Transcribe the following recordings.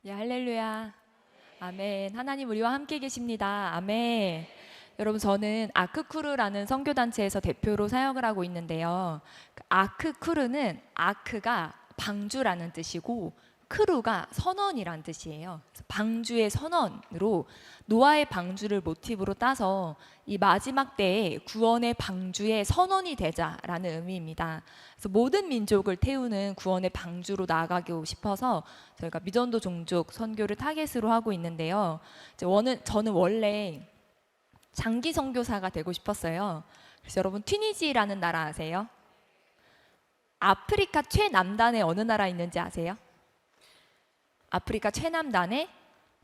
네, 할렐루야. 아멘. 하나님 우리와 함께 계십니다. 아멘. 여러분, 저는 아크쿠르라는 선교단체에서 대표로 사역을 하고 있는데요. 아크쿠르는 아크가 방주라는 뜻이고 크루가 선원이란 뜻이에요. 그래서 방주의 선원으로 노아의 방주를 모티브로 따서 이 마지막 때에 구원의 방주의 선원이 되자라는 의미입니다. 그래서 모든 민족을 태우는 구원의 방주로 나아가고 싶어서 저희가 미전도 종족 선교를 타겟으로 하고 있는데요. 저는 원래 장기 선교사가 되고 싶었어요. 그래서 여러분, 튀니지라는 나라 아세요? 아프리카 최남단에 어느 나라 있는지 아세요? 아프리카 최남단에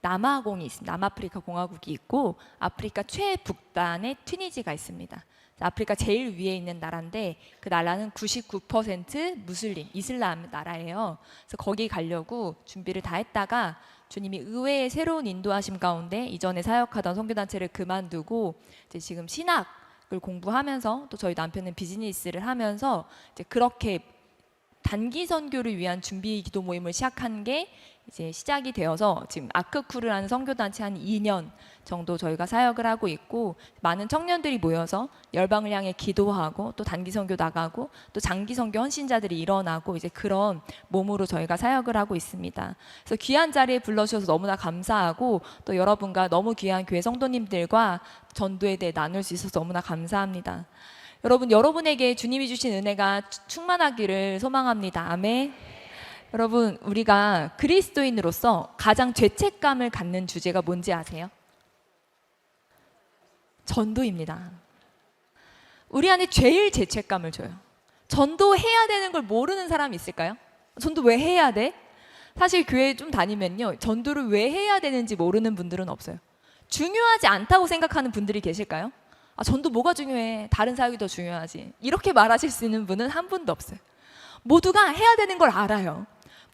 남아공이 있습니다. 남아프리카 공화국이 있고 아프리카 최북단에 튀니지가 있습니다. 아프리카 제일 위에 있는 나라인데 그 나라는 99% 무슬림, 이슬람 나라예요. 그래서 거기 가려고 준비를 다 했다가 주님이 의외의 새로운 인도하심 가운데 이전에 사역하던 선교단체를 그만두고 이제 지금 신학을 공부하면서 또 저희 남편은 비즈니스를 하면서 이제 그렇게 단기 선교를 위한 준비 기도 모임을 시작한 게 이제 시작이 되어서 지금 아크쿠르라는 선교단체 한 2년 정도 저희가 사역을 하고 있고, 많은 청년들이 모여서 열방을 향해 기도하고 또 단기 선교 나가고 또 장기 선교 헌신자들이 일어나고 이제 그런 몸으로 저희가 사역을 하고 있습니다. 그래서 귀한 자리에 불러주셔서 너무나 감사하고 또 여러분과 너무 귀한 교회 성도님들과 전도에 대해 나눌 수 있어서 너무나 감사합니다. 여러분에게 주님이 주신 은혜가 충만하기를 소망합니다. 아멘. 여러분, 우리가 그리스도인으로서 가장 죄책감을 갖는 주제가 뭔지 아세요? 전도입니다. 우리 안에 제일 죄책감을 줘요. 전도해야 되는 걸 모르는 사람이 있을까요? 전도 왜 해야 돼? 사실 교회 좀 다니면요, 전도를 왜 해야 되는지 모르는 분들은 없어요. 중요하지 않다고 생각하는 분들이 계실까요? 전도 뭐가 중요해? 다른 사역이 더 중요하지. 이렇게 말하실 수 있는 분은 한 분도 없어요. 모두가 해야 되는 걸 알아요.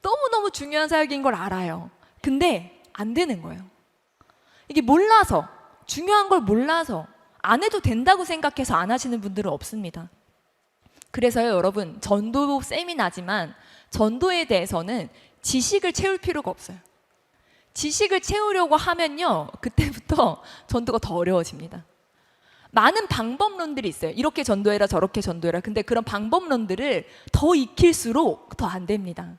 너무너무 중요한 사역인 걸 알아요. 근데 안 되는 거예요. 이게 몰라서, 중요한 걸 몰라서 안 해도 된다고 생각해서 안 하시는 분들은 없습니다. 그래서요, 여러분, 전도 세미나지만 전도에 대해서는 지식을 채울 필요가 없어요. 지식을 채우려고 하면요, 그때부터 전도가 더 어려워집니다. 많은 방법론들이 있어요. 이렇게 전도해라, 저렇게 전도해라. 근데 그런 방법론들을 더 익힐수록 더 안 됩니다.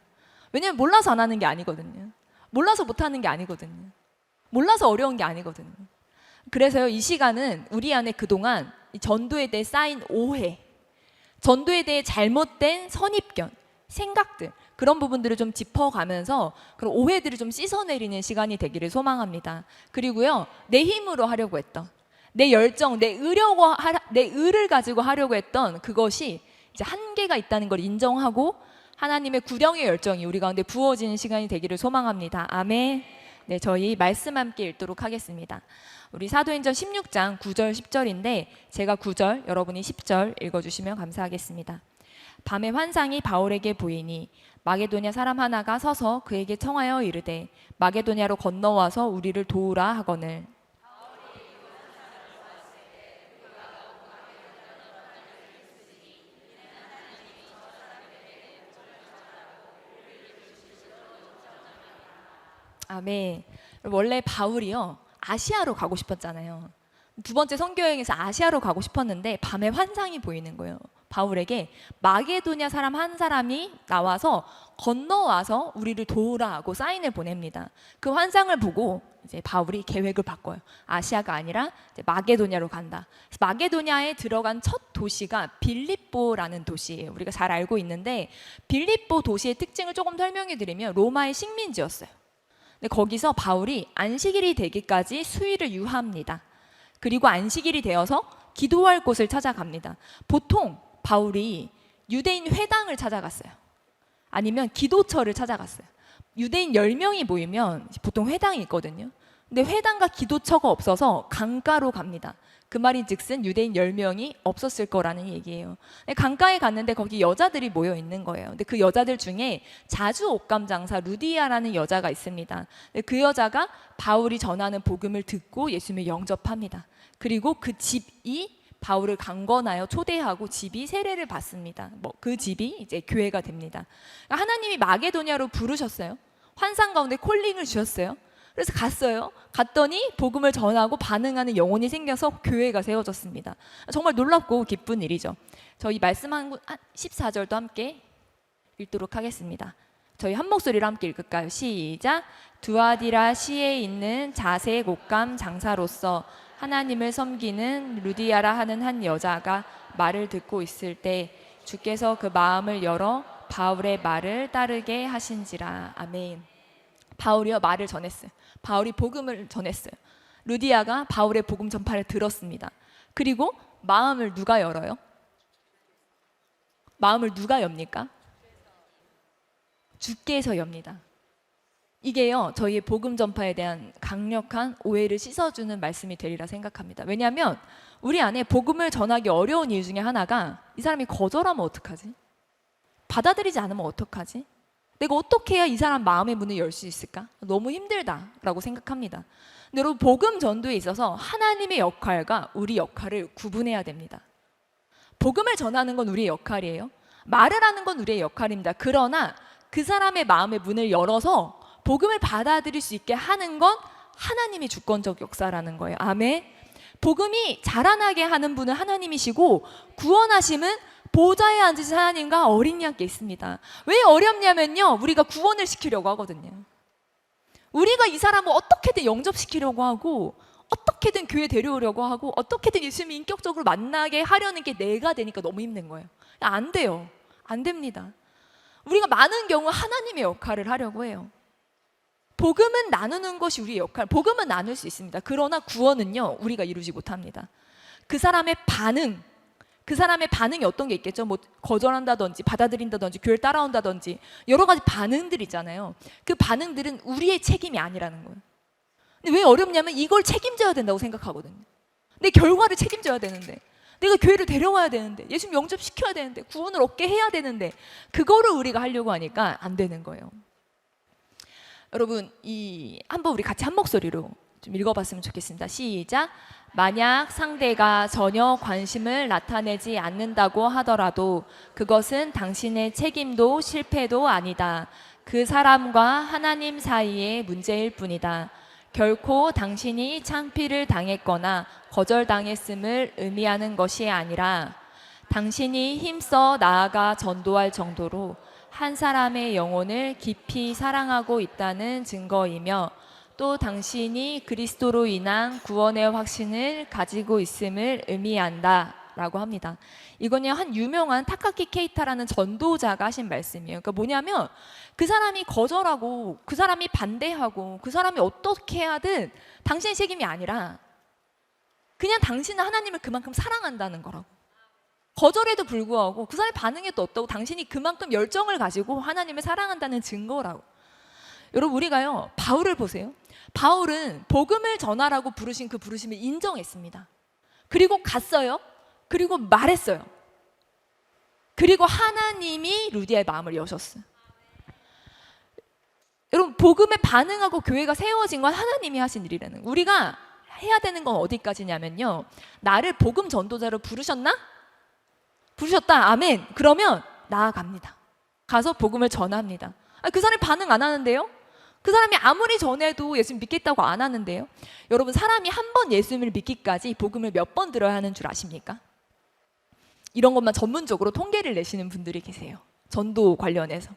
왜냐면 몰라서 안 하는 게 아니거든요. 몰라서 못 하는 게 아니거든요. 몰라서 어려운 게 아니거든요. 그래서요, 이 시간은 우리 안에 그동안 이 전도에 대해 쌓인 오해, 전도에 대해 잘못된 선입견, 생각들, 그런 부분들을 좀 짚어가면서 그런 오해들을 좀 씻어내리는 시간이 되기를 소망합니다. 그리고요, 내 힘으로 하려고 했던, 내 열정, 내 의를 가지고 하려고 했던 그것이 이제 한계가 있다는 걸 인정하고 하나님의 구령의 열정이 우리 가운데 부어지는 시간이 되기를 소망합니다. 아멘. 네, 저희 말씀 함께 읽도록 하겠습니다. 우리 사도행전 16장 9절 10절인데 제가 9절, 여러분이 10절 읽어주시면 감사하겠습니다. 밤에 환상이 바울에게 보이니 마게도냐 사람 하나가 서서 그에게 청하여 이르되 마게도냐로 건너와서 우리를 도우라 하거늘. 아멘. 원래 바울이요, 아시아로 가고 싶었잖아요. 두 번째 선교여행에서 아시아로 가고 싶었는데 밤에 환상이 보이는 거예요. 바울에게 마게도냐 사람 한 사람이 나와서 건너와서 우리를 도우라 하고 사인을 보냅니다. 그 환상을 보고 이제 바울이 계획을 바꿔요. 아시아가 아니라 이제 마게도냐로 간다. 그래서 마게도냐에 들어간 첫 도시가 빌립보라는 도시예요. 우리가 잘 알고 있는데 빌립보 도시의 특징을 조금 설명해 드리면 로마의 식민지였어요. 근데 거기서 바울이 안식일이 되기까지 수일을 유하합니다. 그리고 안식일이 되어서 기도할 곳을 찾아갑니다. 보통 바울이 유대인 회당을 찾아갔어요. 아니면 기도처를 찾아갔어요. 유대인 10명이 모이면 보통 회당이 있거든요. 근데 회당과 기도처가 없어서 강가로 갑니다. 그 말인즉슨 유대인 10명이 없었을 거라는 얘기예요. 강가에 갔는데 거기 여자들이 모여 있는 거예요. 근데 그 여자들 중에 자주 옷감 장사 루디아라는 여자가 있습니다. 그 여자가 바울이 전하는 복음을 듣고 예수님을 영접합니다. 그리고 그 집이 바울을 강권하여 초대하고 집이 세례를 받습니다. 그 집이 이제 교회가 됩니다. 하나님이 마게도냐로 부르셨어요. 환상 가운데 콜링을 주셨어요. 그래서 갔어요. 갔더니 복음을 전하고 반응하는 영혼이 생겨서 교회가 세워졌습니다. 정말 놀랍고 기쁜 일이죠. 저희 말씀한 14절도 함께 읽도록 하겠습니다. 저희 한 목소리로 함께 읽을까요? 시작. 두아디라 시에 있는 자세 곶감 장사로서 하나님을 섬기는 루디아라 하는 한 여자가 말을 듣고 있을 때 주께서 그 마음을 열어 바울의 말을 따르게 하신지라. 아멘. 바울이요 말을 전했어요. 바울이 복음을 전했어요. 루디아가 바울의 복음 전파를 들었습니다. 그리고 마음을 누가 열어요? 마음을 누가 엽니까? 주께서 엽니다. 이게요 저희의 복음 전파에 대한 강력한 오해를 씻어주는 말씀이 되리라 생각합니다. 왜냐하면 우리 안에 복음을 전하기 어려운 이유 중에 하나가 이 사람이 거절하면 어떡하지? 받아들이지 않으면 어떡하지? 내가 어떻게 해야 이 사람 마음의 문을 열 수 있을까? 너무 힘들다라고 생각합니다. 근데 여러분 복음 전도에 있어서 하나님의 역할과 우리 역할을 구분해야 됩니다. 복음을 전하는 건 우리의 역할이에요. 말을 하는 건 우리의 역할입니다. 그러나 그 사람의 마음의 문을 열어서 복음을 받아들일 수 있게 하는 건 하나님의 주권적 역사라는 거예요. 아멘. 복음이 자라나게 하는 분은 하나님이시고 구원하심은 보좌에 앉으신 하나님과 어린이 함께 있습니다. 왜 어렵냐면요 우리가 구원을 시키려고 하거든요. 우리가 이 사람을 어떻게든 영접시키려고 하고 어떻게든 교회 데려오려고 하고 어떻게든 예수님 인격적으로 만나게 하려는 게 내가 되니까 너무 힘든 거예요. 안 돼요. 안 됩니다. 우리가 많은 경우 하나님의 역할을 하려고 해요. 복음은 나누는 것이 우리의 역할, 복음은 나눌 수 있습니다. 그러나 구원은요 우리가 이루지 못합니다. 그 사람의 반응이 어떤 게 있겠죠? 뭐 거절한다든지 받아들인다든지 교회를 따라온다든지 여러 가지 반응들이 있잖아요. 그 반응들은 우리의 책임이 아니라는 거예요. 근데 왜 어렵냐면 이걸 책임져야 된다고 생각하거든요. 내 결과를 책임져야 되는데 내가 교회를 데려와야 되는데 예수님 영접시켜야 되는데 구원을 얻게 해야 되는데 그거를 우리가 하려고 하니까 안 되는 거예요. 여러분 한번 우리 같이 한 목소리로 좀 읽어봤으면 좋겠습니다. 시작. 만약 상대가 전혀 관심을 나타내지 않는다고 하더라도 그것은 당신의 책임도 실패도 아니다. 그 사람과 하나님 사이의 문제일 뿐이다. 결코 당신이 창피를 당했거나 거절당했음을 의미하는 것이 아니라 당신이 힘써 나아가 전도할 정도로 한 사람의 영혼을 깊이 사랑하고 있다는 증거이며 또 당신이 그리스도로 인한 구원의 확신을 가지고 있음을 의미한다 라고 합니다. 이건요 한 유명한 타카키 케이타라는 전도자가 하신 말씀이에요. 그러니까 뭐냐면 그 사람이 거절하고 그 사람이 반대하고 그 사람이 어떻게 하든 당신의 책임이 아니라 그냥 당신은 하나님을 그만큼 사랑한다는 거라고. 거절에도 불구하고 그 사람의 반응이 또 어떠고 당신이 그만큼 열정을 가지고 하나님을 사랑한다는 증거라고. 여러분 우리가요 바울을 보세요. 바울은 복음을 전하라고 부르신 그 부르심을 인정했습니다. 그리고 갔어요. 그리고 말했어요. 그리고 하나님이 루디아의 마음을 여셨어요. 여러분 복음에 반응하고 교회가 세워진 건 하나님이 하신 일이라는 거예요. 우리가 해야 되는 건 어디까지냐면요 나를 복음 전도자로 부르셨나? 부르셨다. 아멘. 그러면 나아갑니다. 가서 복음을 전합니다. 그 사람이 반응 안 하는데요? 그 사람이 아무리 전해도 예수님 믿겠다고 안 하는데요? 여러분 사람이 한 번 예수님을 믿기까지 복음을 몇 번 들어야 하는 줄 아십니까? 이런 것만 전문적으로 통계를 내시는 분들이 계세요. 전도 관련해서.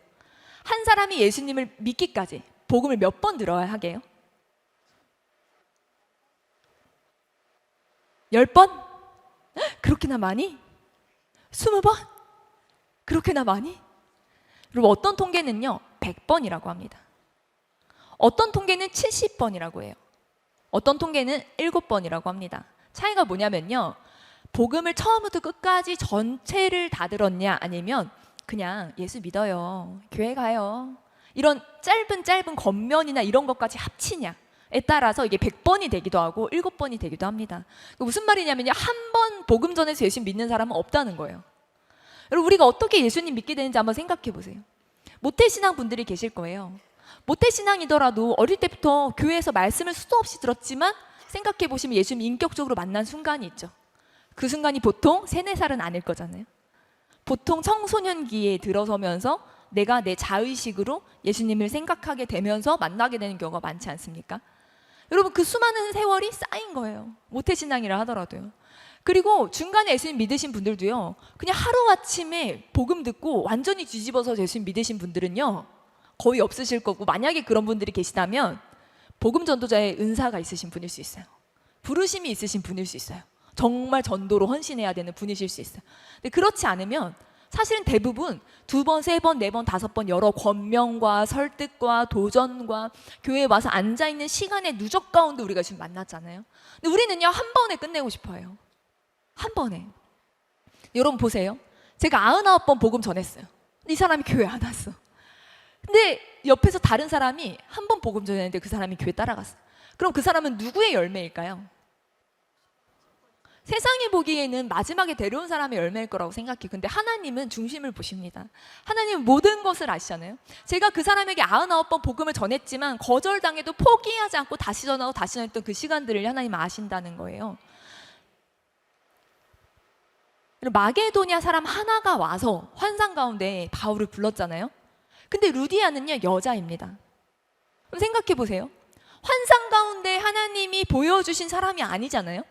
한 사람이 예수님을 믿기까지 복음을 몇 번 들어야 하게요? 10번? 그렇게나 많이? 20번? 그렇게나 많이? 그리고 어떤 통계는요 100번이라고 합니다. 어떤 통계는 70번이라고 해요. 어떤 통계는 7번이라고 합니다. 차이가 뭐냐면요 복음을 처음부터 끝까지 전체를 다 들었냐 아니면 그냥 예수 믿어요 교회 가요 이런 짧은 겉면이나 이런 것까지 합치냐에 따라서 이게 100번이 되기도 하고 7번이 되기도 합니다. 무슨 말이냐면요 한 번 복음 전해서 예수 믿는 사람은 없다는 거예요. 여러분 우리가 어떻게 예수님 믿게 되는지 한번 생각해 보세요. 모태신앙 분들이 계실 거예요. 모태신앙이더라도 어릴 때부터 교회에서 말씀을 수도 없이 들었지만 생각해 보시면 예수님 인격적으로 만난 순간이 있죠. 그 순간이 보통 3, 4살은 아닐 거잖아요. 보통 청소년기에 들어서면서 내가 내 자의식으로 예수님을 생각하게 되면서 만나게 되는 경우가 많지 않습니까? 여러분, 그 수많은 세월이 쌓인 거예요. 모태신앙이라 하더라도요. 그리고 중간에 예수님 믿으신 분들도요, 그냥 하루아침에 복음 듣고 완전히 뒤집어서 예수님 믿으신 분들은요 거의 없으실 거고, 만약에 그런 분들이 계시다면 복음 전도자의 은사가 있으신 분일 수 있어요. 부르심이 있으신 분일 수 있어요. 정말 전도로 헌신해야 되는 분이실 수 있어요. 근데 그렇지 않으면 사실은 대부분 2번, 3번, 4번, 5번 여러 권명과 설득과 도전과 교회에 와서 앉아있는 시간의 누적 가운데 우리가 지금 만났잖아요. 근데 우리는요, 한 번에 끝내고 싶어요. 한 번에. 여러분 보세요. 제가 99번 복음 전했어요. 이 사람이 교회 안 왔어. 근데 옆에서 다른 사람이 한 번 복음 전했는데 그 사람이 교회 따라갔어. 그럼 그 사람은 누구의 열매일까요? 세상이 보기에는 마지막에 데려온 사람의 열매일 거라고 생각해. 근데 하나님은 중심을 보십니다. 하나님은 모든 것을 아시잖아요. 제가 그 사람에게 99번 복음을 전했지만 거절당해도 포기하지 않고 다시 전하고 다시 전했던 그 시간들을 하나님은 아신다는 거예요. 마게도냐 사람 하나가 와서 환상 가운데 바울을 불렀잖아요. 근데 루디아는요, 여자입니다. 그럼 생각해 보세요. 환상 가운데 하나님이 보여주신 사람이 아니잖아요.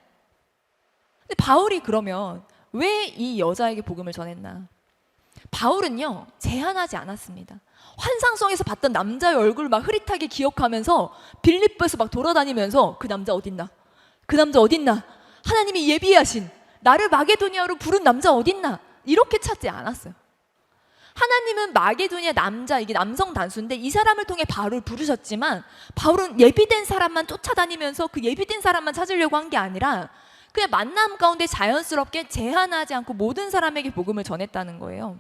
근데 바울이 그러면 왜 이 여자에게 복음을 전했나? 바울은요, 제한하지 않았습니다. 환상 속에서 봤던 남자의 얼굴을 막 흐릿하게 기억하면서 빌립보에서 막 돌아다니면서 그 남자 어딨나? 그 남자 어딨나? 하나님이 예비하신 나를 마게도니아로 부른 남자 어딨나? 이렇게 찾지 않았어요. 하나님은 마게도니아 남자, 이게 남성 단수인데 이 사람을 통해 바울을 부르셨지만 바울은 예비된 사람만 쫓아다니면서 그 예비된 사람만 찾으려고 한 게 아니라 그냥 만남 가운데 자연스럽게 제한하지 않고 모든 사람에게 복음을 전했다는 거예요.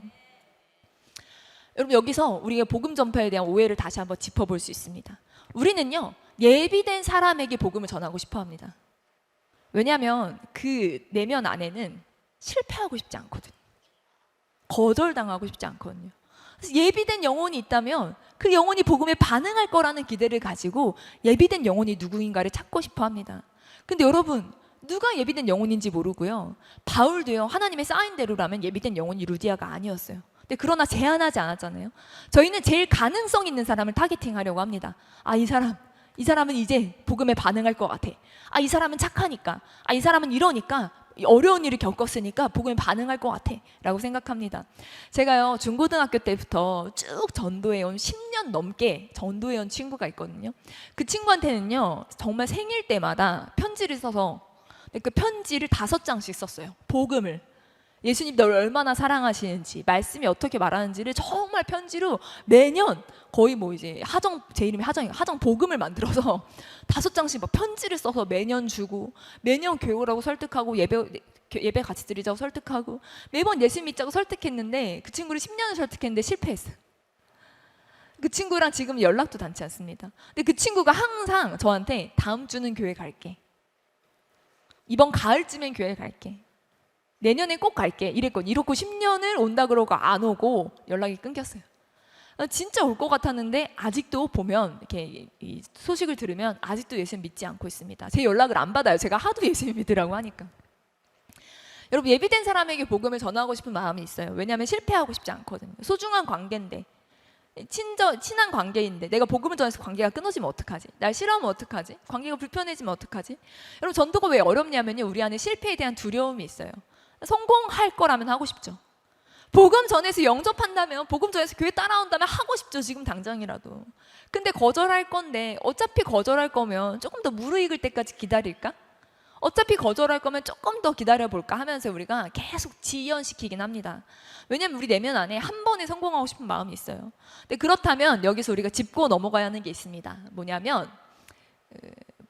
여러분, 여기서 우리가 복음 전파에 대한 오해를 다시 한번 짚어볼 수 있습니다. 우리는요, 예비된 사람에게 복음을 전하고 싶어 합니다. 왜냐하면 그 내면 안에는 실패하고 싶지 않거든요. 거절당하고 싶지 않거든요. 그래서 예비된 영혼이 있다면 그 영혼이 복음에 반응할 거라는 기대를 가지고 예비된 영혼이 누구인가를 찾고 싶어 합니다. 근데 여러분, 누가 예비된 영혼인지 모르고요, 바울도요, 하나님의 사인대로라면 예비된 영혼이 루디아가 아니었어요. 근데 그러나 제한하지 않았잖아요. 저희는 제일 가능성 있는 사람을 타겟팅하려고 합니다. 아, 이 사람은 이제 복음에 반응할 것 같아. 아, 이 사람은 착하니까. 아, 이 사람은 이러니까, 어려운 일을 겪었으니까 복음에 반응할 것 같아 라고 생각합니다. 제가요, 중고등학교 때부터 쭉 전도해온 10년 넘게 전도해온 친구가 있거든요. 그 친구한테는요, 정말 생일 때마다 편지를 써서 그 편지를 5장씩 썼어요. 복음을, 예수님 너를 얼마나 사랑하시는지, 말씀이 어떻게 말하는지를 정말 편지로 매년 거의 뭐 이제 제 이름이 하정 복음을 만들어서 5장씩 막 편지를 써서 매년 주고, 매년 교회 오라고 설득하고, 예배 같이 드리자고 설득하고, 매번 예수 믿자고 설득했는데 그 친구를 10년을 설득했는데 실패했어요. 그 친구랑 지금 연락도 닿지 않습니다. 근데 그 친구가 항상 저한테 다음 주는 교회 갈게, 이번 가을쯤엔 교회 갈게, 내년에 꼭 갈게 이랬거든요. 이러고 10년을 온다 그러고 안 오고 연락이 끊겼어요. 진짜 올 것 같았는데 아직도 보면 이렇게 이 소식을 들으면 아직도 예수님 믿지 않고 있습니다. 제 연락을 안 받아요. 제가 하도 예수님 믿으라고 하니까. 여러분, 예비된 사람에게 복음을 전하고 싶은 마음이 있어요. 왜냐하면 실패하고 싶지 않거든요. 소중한 관계인데, 친한 관계인데 내가 복음을 전해서 관계가 끊어지면 어떡하지? 날 싫어하면 어떡하지? 관계가 불편해지면 어떡하지? 여러분, 전도가 왜 어렵냐면요, 우리 안에 실패에 대한 두려움이 있어요. 성공할 거라면 하고 싶죠. 복음 전해서 영접한다면, 복음 전해서 교회 따라온다면 하고 싶죠, 지금 당장이라도. 근데 거절할 건데, 어차피 거절할 거면 조금 더 무르익을 때까지 기다릴까? 어차피 거절할 거면 조금 더 기다려볼까 하면서 우리가 계속 지연시키긴 합니다. 왜냐면 우리 내면 안에 한 번에 성공하고 싶은 마음이 있어요. 근데 그렇다면 여기서 우리가 짚고 넘어가야 하는 게 있습니다. 뭐냐면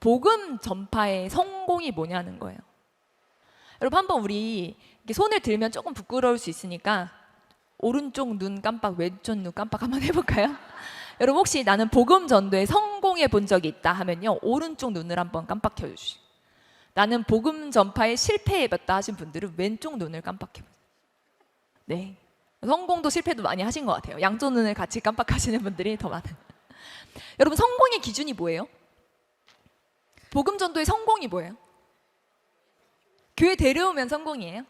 복음 전파의 성공이 뭐냐는 거예요. 여러분, 한번 우리 손을 들면 조금 부끄러울 수 있으니까 오른쪽 눈 깜빡, 왼쪽 눈 깜빡 한번 해볼까요? 여러분, 혹시 나는 복음 전도에 성공해 본 적이 있다 하면요, 오른쪽 눈을 한번 깜빡해 주시고, 나는 복음 전파에 실패해봤다 하신 분들은 왼쪽 눈을 깜빡해 보세요. 네, 성공도 실패도 많이 하신 것 같아요. 양쪽 눈을 같이 깜빡하시는 분들이 더 많아요. 여러분, 성공의 기준이 뭐예요? 복음 전도의 성공이 뭐예요? 교회 데려오면 성공이에요?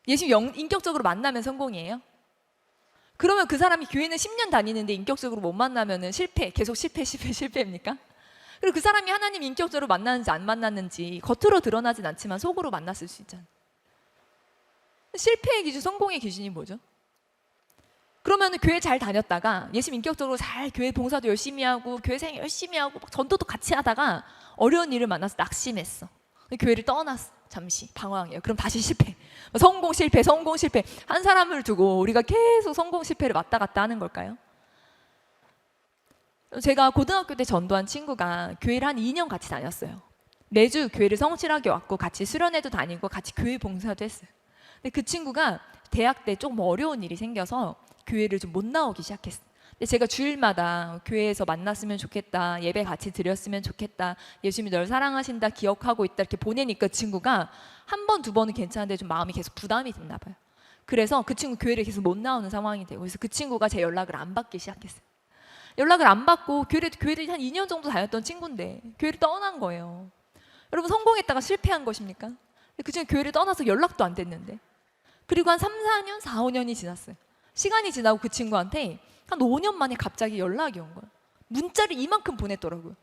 예수 인격적으로 만나면 성공이에요? 그러면 그 사람이 교회는 10년 다니는데 인격적으로 못 만나면은 계속 실패입니까? 그리고 그 사람이 하나님 인격적으로 만나는지 안 만났는지 겉으로 드러나진 않지만 속으로 만났을 수 있잖아요. 실패의 기준, 성공의 기준이 뭐죠? 그러면 교회 잘 다녔다가 예수님 인격적으로 잘 교회 봉사도 열심히 하고 교회 생활 열심히 하고 막 전도도 같이 하다가 어려운 일을 만나서 낙심했어. 교회를 떠났어. 잠시 방황해요. 그럼 다시 실패. 성공 실패 한 사람을 두고 우리가 계속 성공 실패를 왔다 갔다 하는 걸까요? 제가 고등학교 때 전도한 친구가 교회를 한 2년 같이 다녔어요. 매주 교회를 성실하게 왔고 같이 수련회도 다니고 같이 교회 봉사도 했어요. 근데 그 친구가 대학 때 조금 어려운 일이 생겨서 교회를 좀 못 나오기 시작했어요. 근데 제가 주일마다 교회에서 만났으면 좋겠다, 예배 같이 드렸으면 좋겠다, 예수님이 널 사랑하신다, 기억하고 있다 이렇게 보내니까 그 친구가 한 번, 두 번은 괜찮은데 좀 마음이 계속 부담이 됐나 봐요. 그래서 그 친구 교회를 계속 못 나오는 상황이 되고, 그래서 그 친구가 제 연락을 안 받기 시작했어요. 연락을 안 받고 교회를 한 2년 정도 다녔던 친구인데 교회를 떠난 거예요. 여러분, 성공했다가 실패한 것입니까? 그 친구 교회를 떠나서 연락도 안 됐는데, 그리고 한 3, 4년, 4, 5년이 지났어요. 시간이 지나고 그 친구한테 한 5년 만에 갑자기 연락이 온 거예요. 문자를 이만큼 보냈더라고요.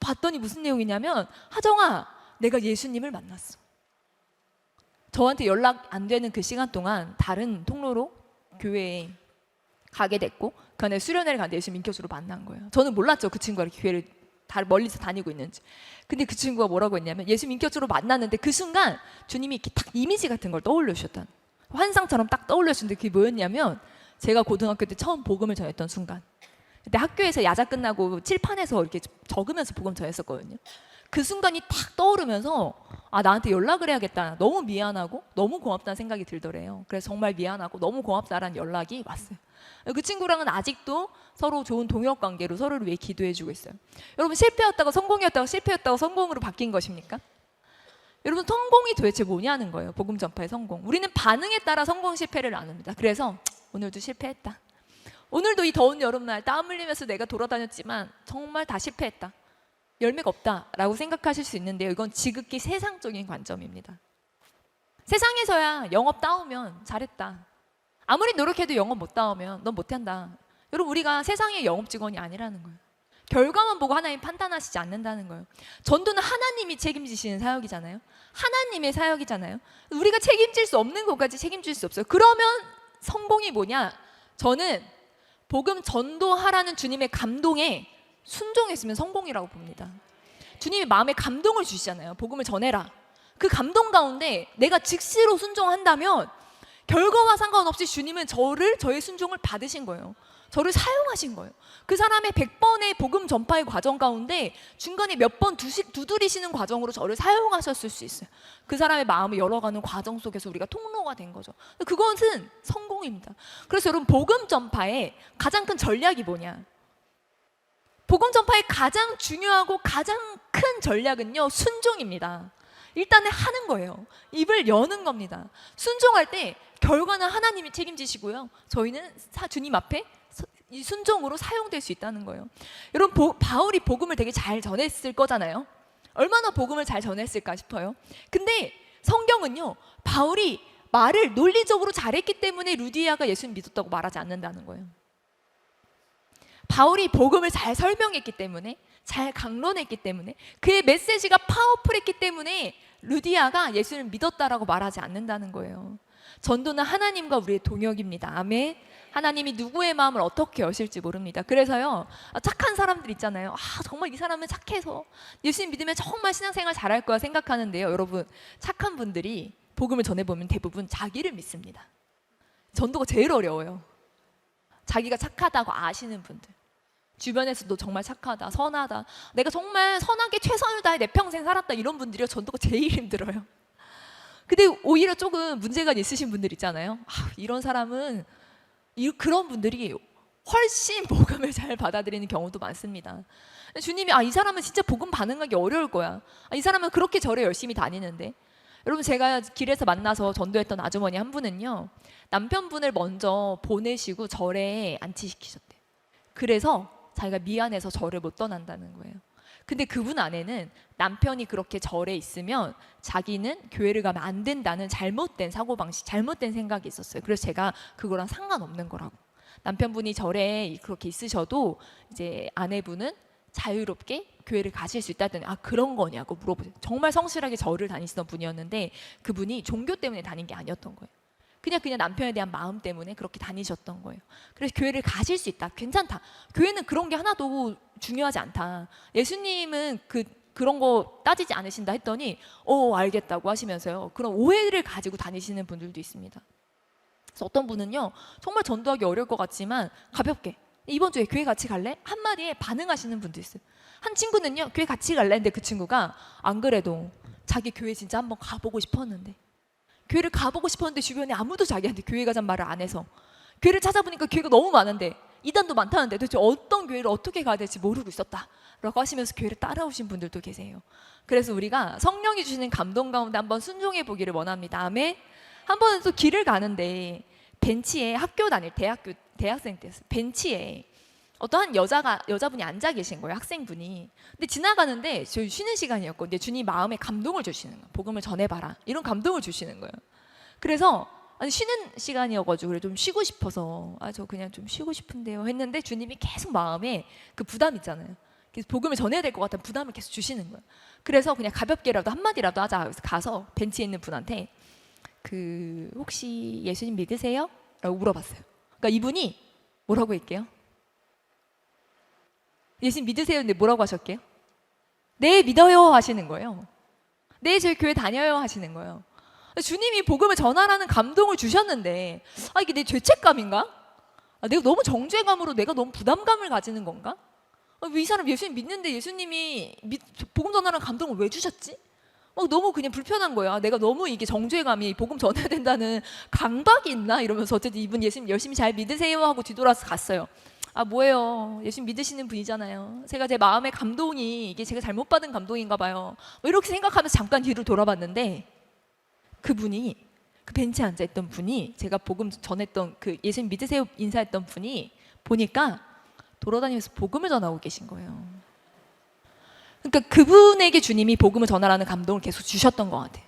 봤더니 무슨 내용이냐면, 하정아, 내가 예수님을 만났어. 저한테 연락 안 되는 그 시간 동안 다른 통로로 교회에 가게 됐고, 그 안에 수련회를 갔는데 예수님 인격적으로 만난 거예요. 저는 몰랐죠, 그 친구가 이렇게 교회를 멀리서 다니고 있는지. 근데 그 친구가 뭐라고 했냐면, 예수님 인격적으로 만났는데 그 순간 주님이 이렇게 딱 이미지 같은 걸 떠올려 주셨다는, 환상처럼 딱 떠올려 주는데 그게 뭐였냐면, 제가 고등학교 때 처음 복음을 전했던 순간, 그때 학교에서 야자 끝나고 칠판에서 이렇게 적으면서 복음 전했었거든요. 그 순간이 탁 떠오르면서, 아, 나한테 연락을 해야겠다, 너무 미안하고 너무 고맙다는 생각이 들더래요. 그래서 정말 미안하고 너무 고맙다라는 연락이 왔어요. 그 친구랑은 아직도 서로 좋은 동역 관계로 서로를 위해 기도해주고 있어요. 여러분, 실패였다가 성공이었다가 실패였다가 성공으로 바뀐 것입니까? 여러분, 성공이 도대체 뭐냐는 거예요. 복음 전파의 성공. 우리는 반응에 따라 성공 실패를 나눕니다. 그래서 오늘도 실패했다, 오늘도 이 더운 여름날 땀 흘리면서 내가 돌아다녔지만 정말 다 실패했다, 열매가 없다라고 생각하실 수 있는데요, 이건 지극히 세상적인 관점입니다. 세상에서야 영업 따오면 잘했다, 아무리 노력해도 영업 못 따오면 넌 못한다. 여러분, 우리가 세상의 영업 직원이 아니라는 거예요. 결과만 보고 하나님 판단하시지 않는다는 거예요. 전도는 하나님이 책임지시는 사역이잖아요. 하나님의 사역이잖아요. 우리가 책임질 수 없는 것까지 책임질 수 없어요. 그러면 성공이 뭐냐? 저는 복음 전도하라는 주님의 감동에 순종했으면 성공이라고 봅니다. 주님이 마음에 감동을 주시잖아요. 복음을 전해라. 그 감동 가운데 내가 즉시로 순종한다면 결과와 상관없이 주님은 저의 순종을 받으신 거예요. 저를 사용하신 거예요. 그 사람의 100번의 복음 전파의 과정 가운데 중간에 몇 번 두드리시는 과정으로 저를 사용하셨을 수 있어요. 그 사람의 마음을 열어가는 과정 속에서 우리가 통로가 된 거죠. 그것은 성공입니다. 그래서 여러분, 복음 전파의 가장 큰 전략이 뭐냐? 복음 전파의 가장 중요하고 가장 큰 전략은요, 순종입니다. 일단은 하는 거예요. 입을 여는 겁니다. 순종할 때 결과는 하나님이 책임지시고요, 저희는 주님 앞에 이 순종으로 사용될 수 있다는 거예요. 여러분, 바울이 복음을 되게 잘 전했을 거잖아요. 얼마나 복음을 잘 전했을까 싶어요. 근데 성경은요, 바울이 말을 논리적으로 잘했기 때문에 루디아가 예수님 믿었다고 말하지 않는다는 거예요. 바울이 복음을 잘 설명했기 때문에, 잘 강론했기 때문에, 그의 메시지가 파워풀했기 때문에 루디아가 예수를 믿었다라고 말하지 않는다는 거예요. 전도는 하나님과 우리의 동역입니다. 아멘. 하나님이 누구의 마음을 어떻게 여실지 모릅니다. 그래서요, 착한 사람들 있잖아요. 정말 이 사람은 착해서 예수님 믿으면 정말 신앙생활 잘할 거야 생각하는데요, 여러분, 착한 분들이 복음을 전해보면 대부분 자기를 믿습니다. 전도가 제일 어려워요. 자기가 착하다고 아시는 분들, 주변에서도 정말 착하다, 선하다, 내가 정말 선하게 최선을 다해 내 평생 살았다, 이런 분들이 전도가 제일 힘들어요. 근데 오히려 조금 문제가 있으신 분들 있잖아요. 이런 사람은, 그런 분들이 훨씬 복음을 잘 받아들이는 경우도 많습니다. 주님이 이 사람은 진짜 복음 반응하기 어려울 거야, 이 사람은 그렇게 절에 열심히 다니는데. 여러분, 제가 길에서 만나서 전도했던 아주머니 한 분은요, 남편분을 먼저 보내시고 절에 안치시키셨대요. 그래서 자기가 미안해서 절을 못 떠난다는 거예요. 근데 그분 안에는 남편이 그렇게 절에 있으면 자기는 교회를 가면 안 된다는 잘못된 사고방식, 잘못된 생각이 있었어요. 그래서 제가 그거랑 상관없는 거라고, 남편분이 절에 그렇게 있으셔도 이제 아내분은 자유롭게 교회를 가실 수 있다 했더니 그런 거냐고 물어보세요. 정말 성실하게 절을 다니시던 분이었는데 그분이 종교 때문에 다닌 게 아니었던 거예요. 그냥 남편에 대한 마음 때문에 그렇게 다니셨던 거예요. 그래서 교회를 가실 수 있다. 괜찮다. 교회는 그런 게 하나도 중요하지 않다. 예수님은 그런 거 따지지 않으신다 했더니 알겠다고 하시면서요. 그런 오해를 가지고 다니시는 분들도 있습니다. 그래서 어떤 분은요. 정말 전도하기 어려울 것 같지만 가볍게 이번 주에 교회 같이 갈래? 한마디에 반응하시는 분도 있어요. 한 친구는요. 교회 같이 갈래? 근데 그 친구가 안 그래도 자기 교회 진짜 한번 가보고 싶었는데 교회를 가보고 싶었는데 주변에 아무도 자기한테 교회 가자는 말을 안 해서 교회를 찾아보니까 교회가 너무 많은데 이단도 많다는데 도대체 어떤 교회를 어떻게 가야 될지 모르고 있었다 라고 하시면서 교회를 따라오신 분들도 계세요. 그래서 우리가 성령이 주시는 감동 가운데 한번 순종해 보기를 원합니다. 아멘. 한 번은 또 길을 가는데 벤치에 학교 다닐 대학생 때였어요. 벤치에 어떠한 여자분이 앉아 계신 거예요. 학생분이. 근데 지나가는데 저희 쉬는 시간이었고 근데 주님 마음에 감동을 주시는 거예요. 복음을 전해봐라 이런 감동을 주시는 거예요. 그래서 쉬는 시간이어가지고 그래 좀 쉬고 싶어서 저 그냥 좀 쉬고 싶은데요 했는데 주님이 계속 마음에 그 부담 있잖아요. 그래서 복음을 전해야 될 것 같은 부담을 계속 주시는 거예요. 그래서 그냥 가볍게라도 한마디라도 하자. 그래서 가서 벤치에 있는 분한테 혹시 예수님 믿으세요? 라고 물어봤어요. 그러니까 이분이 뭐라고 할게요? 예수님 믿으세요? 근데 뭐라고 하셨게요? 네 믿어요 하시는 거예요. 네 저희 교회 다녀요 하시는 거예요. 주님이 복음을 전하라는 감동을 주셨는데 이게 내 죄책감인가? 내가 너무 정죄감으로 내가 너무 부담감을 가지는 건가? 이 사람 예수님 믿는데 예수님이 복음 전하라는 감동을 왜 주셨지? 너무 그냥 불편한 거야. 내가 너무 이게 정죄감이 복음 전해야 된다는 강박이 있나? 이러면서 어쨌든 이분 예수님 열심히 잘 믿으세요 하고 뒤돌아서 갔어요. 뭐예요? 예수님 믿으시는 분이잖아요. 제가 제 마음의 감동이 이게 제가 잘못 받은 감동인가 봐요. 이렇게 생각하면서 잠깐 뒤를 돌아봤는데 그분이 그 벤치에 앉아있던 분이 제가 복음 전했던 그 예수님 믿으세요 인사했던 분이 보니까 돌아다니면서 복음을 전하고 계신 거예요. 그러니까 그분에게 주님이 복음을 전하라는 감동을 계속 주셨던 것 같아요.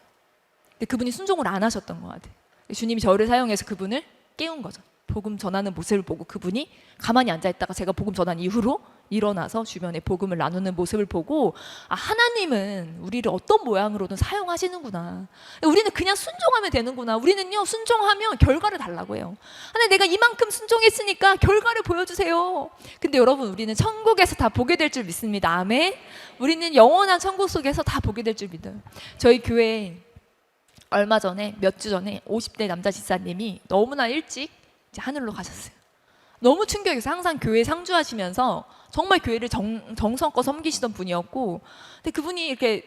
근데 그분이 순종을 안 하셨던 것 같아요. 주님이 저를 사용해서 그분을 깨운 거죠. 복음 전하는 모습을 보고 그분이 가만히 앉아있다가 제가 복음 전한 이후로 일어나서 주변에 복음을 나누는 모습을 보고 하나님은 우리를 어떤 모양으로든 사용하시는구나. 우리는 그냥 순종하면 되는구나. 우리는요 순종하면 결과를 달라고 해요. 하나님 내가 이만큼 순종했으니까 결과를 보여주세요. 근데 여러분 우리는 천국에서 다 보게 될 줄 믿습니다. 아멘. 우리는 영원한 천국 속에서 다 보게 될 줄 믿어요. 저희 교회 얼마 전에 몇 주 전에 50대 남자 집사님이 너무나 일찍 이제 하늘로 가셨어요. 너무 충격이어서 항상 교회 상주하시면서 정말 교회를 정성껏 섬기시던 분이었고 근데 그분이 이렇게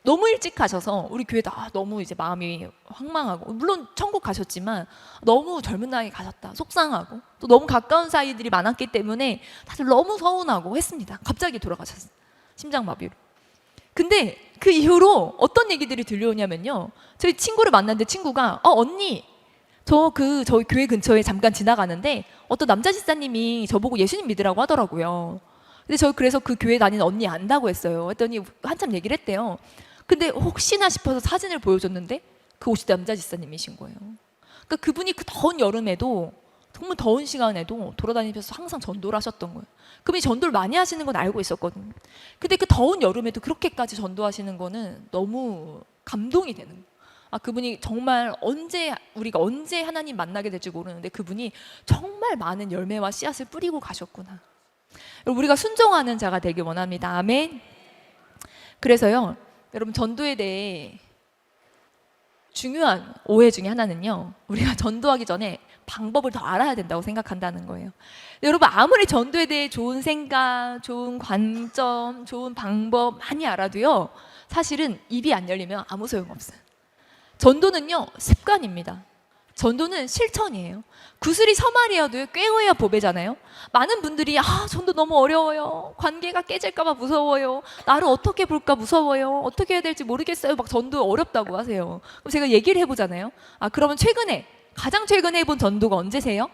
너무 일찍 가셔서 우리 교회도 너무 이제 마음이 황망하고 물론 천국 가셨지만 너무 젊은 나이에 가셨다 속상하고 또 너무 가까운 사이들이 많았기 때문에 다들 너무 서운하고 했습니다. 갑자기 돌아가셨어요. 심장마비로. 근데 그 이후로 어떤 얘기들이 들려오냐면요 저희 친구를 만났는데 친구가 언니 저희 교회 근처에 잠깐 지나가는데 어떤 남자 집사님이 저보고 예수님 믿으라고 하더라고요. 근데 그래서 그 교회 다니는 언니 안다고 했어요. 했더니 한참 얘기를 했대요. 근데 혹시나 싶어서 사진을 보여줬는데 그 50대 남자 집사님이신 거예요. 그러니까 그분이 그 더운 여름에도 정말 더운 시간에도 돌아다니면서 항상 전도를 하셨던 거예요. 그분이 전도를 많이 하시는 건 알고 있었거든요. 근데 그 더운 여름에도 그렇게까지 전도하시는 거는 너무 감동이 되는 거예요. 그분이 정말 우리가 언제 하나님 만나게 될지 모르는데 그분이 정말 많은 열매와 씨앗을 뿌리고 가셨구나. 우리가 순종하는 자가 되길 원합니다. 아멘. 그래서요 여러분 전도에 대해 중요한 오해 중에 하나는요 우리가 전도하기 전에 방법을 더 알아야 된다고 생각한다는 거예요. 여러분 아무리 전도에 대해 좋은 생각, 좋은 관점, 좋은 방법 많이 알아도요 사실은 입이 안 열리면 아무 소용없어요. 전도는요 습관입니다. 전도는 실천이에요. 구슬이 서말이어도 꿰어야 보배잖아요. 많은 분들이 전도 너무 어려워요. 관계가 깨질까 봐 무서워요. 나를 어떻게 볼까 무서워요. 어떻게 해야 될지 모르겠어요. 막 전도 어렵다고 하세요. 그럼 제가 얘기를 해보잖아요. 그러면 가장 최근에 해본 전도가 언제세요?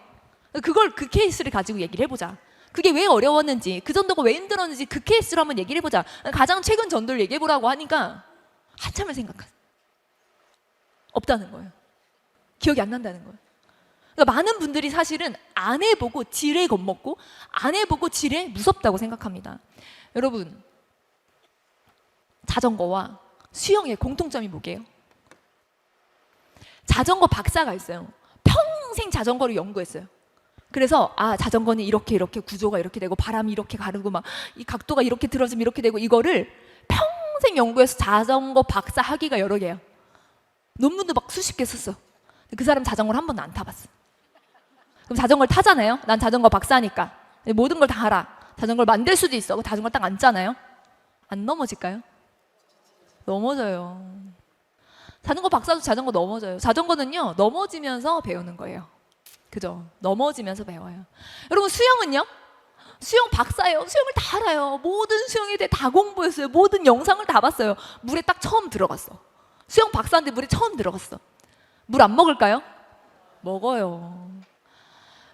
그 케이스를 가지고 얘기를 해보자. 그게 왜 어려웠는지, 그 전도가 왜 힘들었는지 그 케이스로 한번 얘기를 해보자. 가장 최근 전도를 얘기해보라고 하니까 한참을 생각하세요. 없다는 거예요. 기억이 안 난다는 거예요. 그러니까 많은 분들이 사실은 안 해보고 지레 겁먹고 안 해보고 지레 무섭다고 생각합니다. 여러분, 자전거와 수영의 공통점이 뭐게요? 자전거 박사가 있어요. 평생 자전거를 연구했어요. 그래서 자전거는 이렇게 구조가 이렇게 되고 바람이 이렇게 가르고 막 이 각도가 이렇게 들어지면 이렇게 되고, 이거를 평생 연구해서 자전거 박사 학위가 여러 개예요. 논문도 막 수십 개 썼어. 그 사람 자전거를 한 번도 안 타봤어. 그럼 자전거를 타잖아요. 난 자전거 박사니까 모든 걸 다 알아. 자전거를 만들 수도 있어. 자전거를 딱 앉잖아요. 안 넘어질까요? 넘어져요. 자전거 박사도 자전거 넘어져요. 자전거는요, 넘어지면서 배우는 거예요. 그죠? 넘어지면서 배워요. 여러분, 수영은요? 수영 박사예요. 수영을 다 알아요. 모든 수영에 대해 다 공부했어요. 모든 영상을 다 봤어요. 물에 딱 처음 들어갔어. 수영 박사인데 물에 처음 들어갔어. 물 안 먹을까요? 먹어요.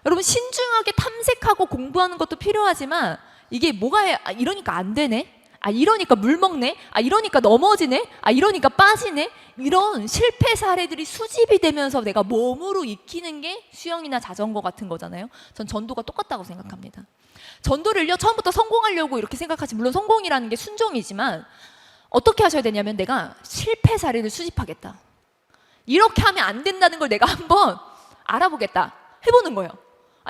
여러분, 신중하게 탐색하고 공부하는 것도 필요하지만 이게 뭐가 이러니까 안 되네? 이러니까 물 먹네? 이러니까 넘어지네? 이러니까 빠지네? 이런 실패 사례들이 수집이 되면서 내가 몸으로 익히는 게 수영이나 자전거 같은 거잖아요. 전 전도가 똑같다고 생각합니다. 전도를요, 처음부터 성공하려고 이렇게 생각하지, 물론 성공이라는 게 순종이지만 어떻게 하셔야 되냐면, 내가 실패 사례를 수집하겠다. 이렇게 하면 안 된다는 걸 내가 한번 알아보겠다. 해보는 거예요.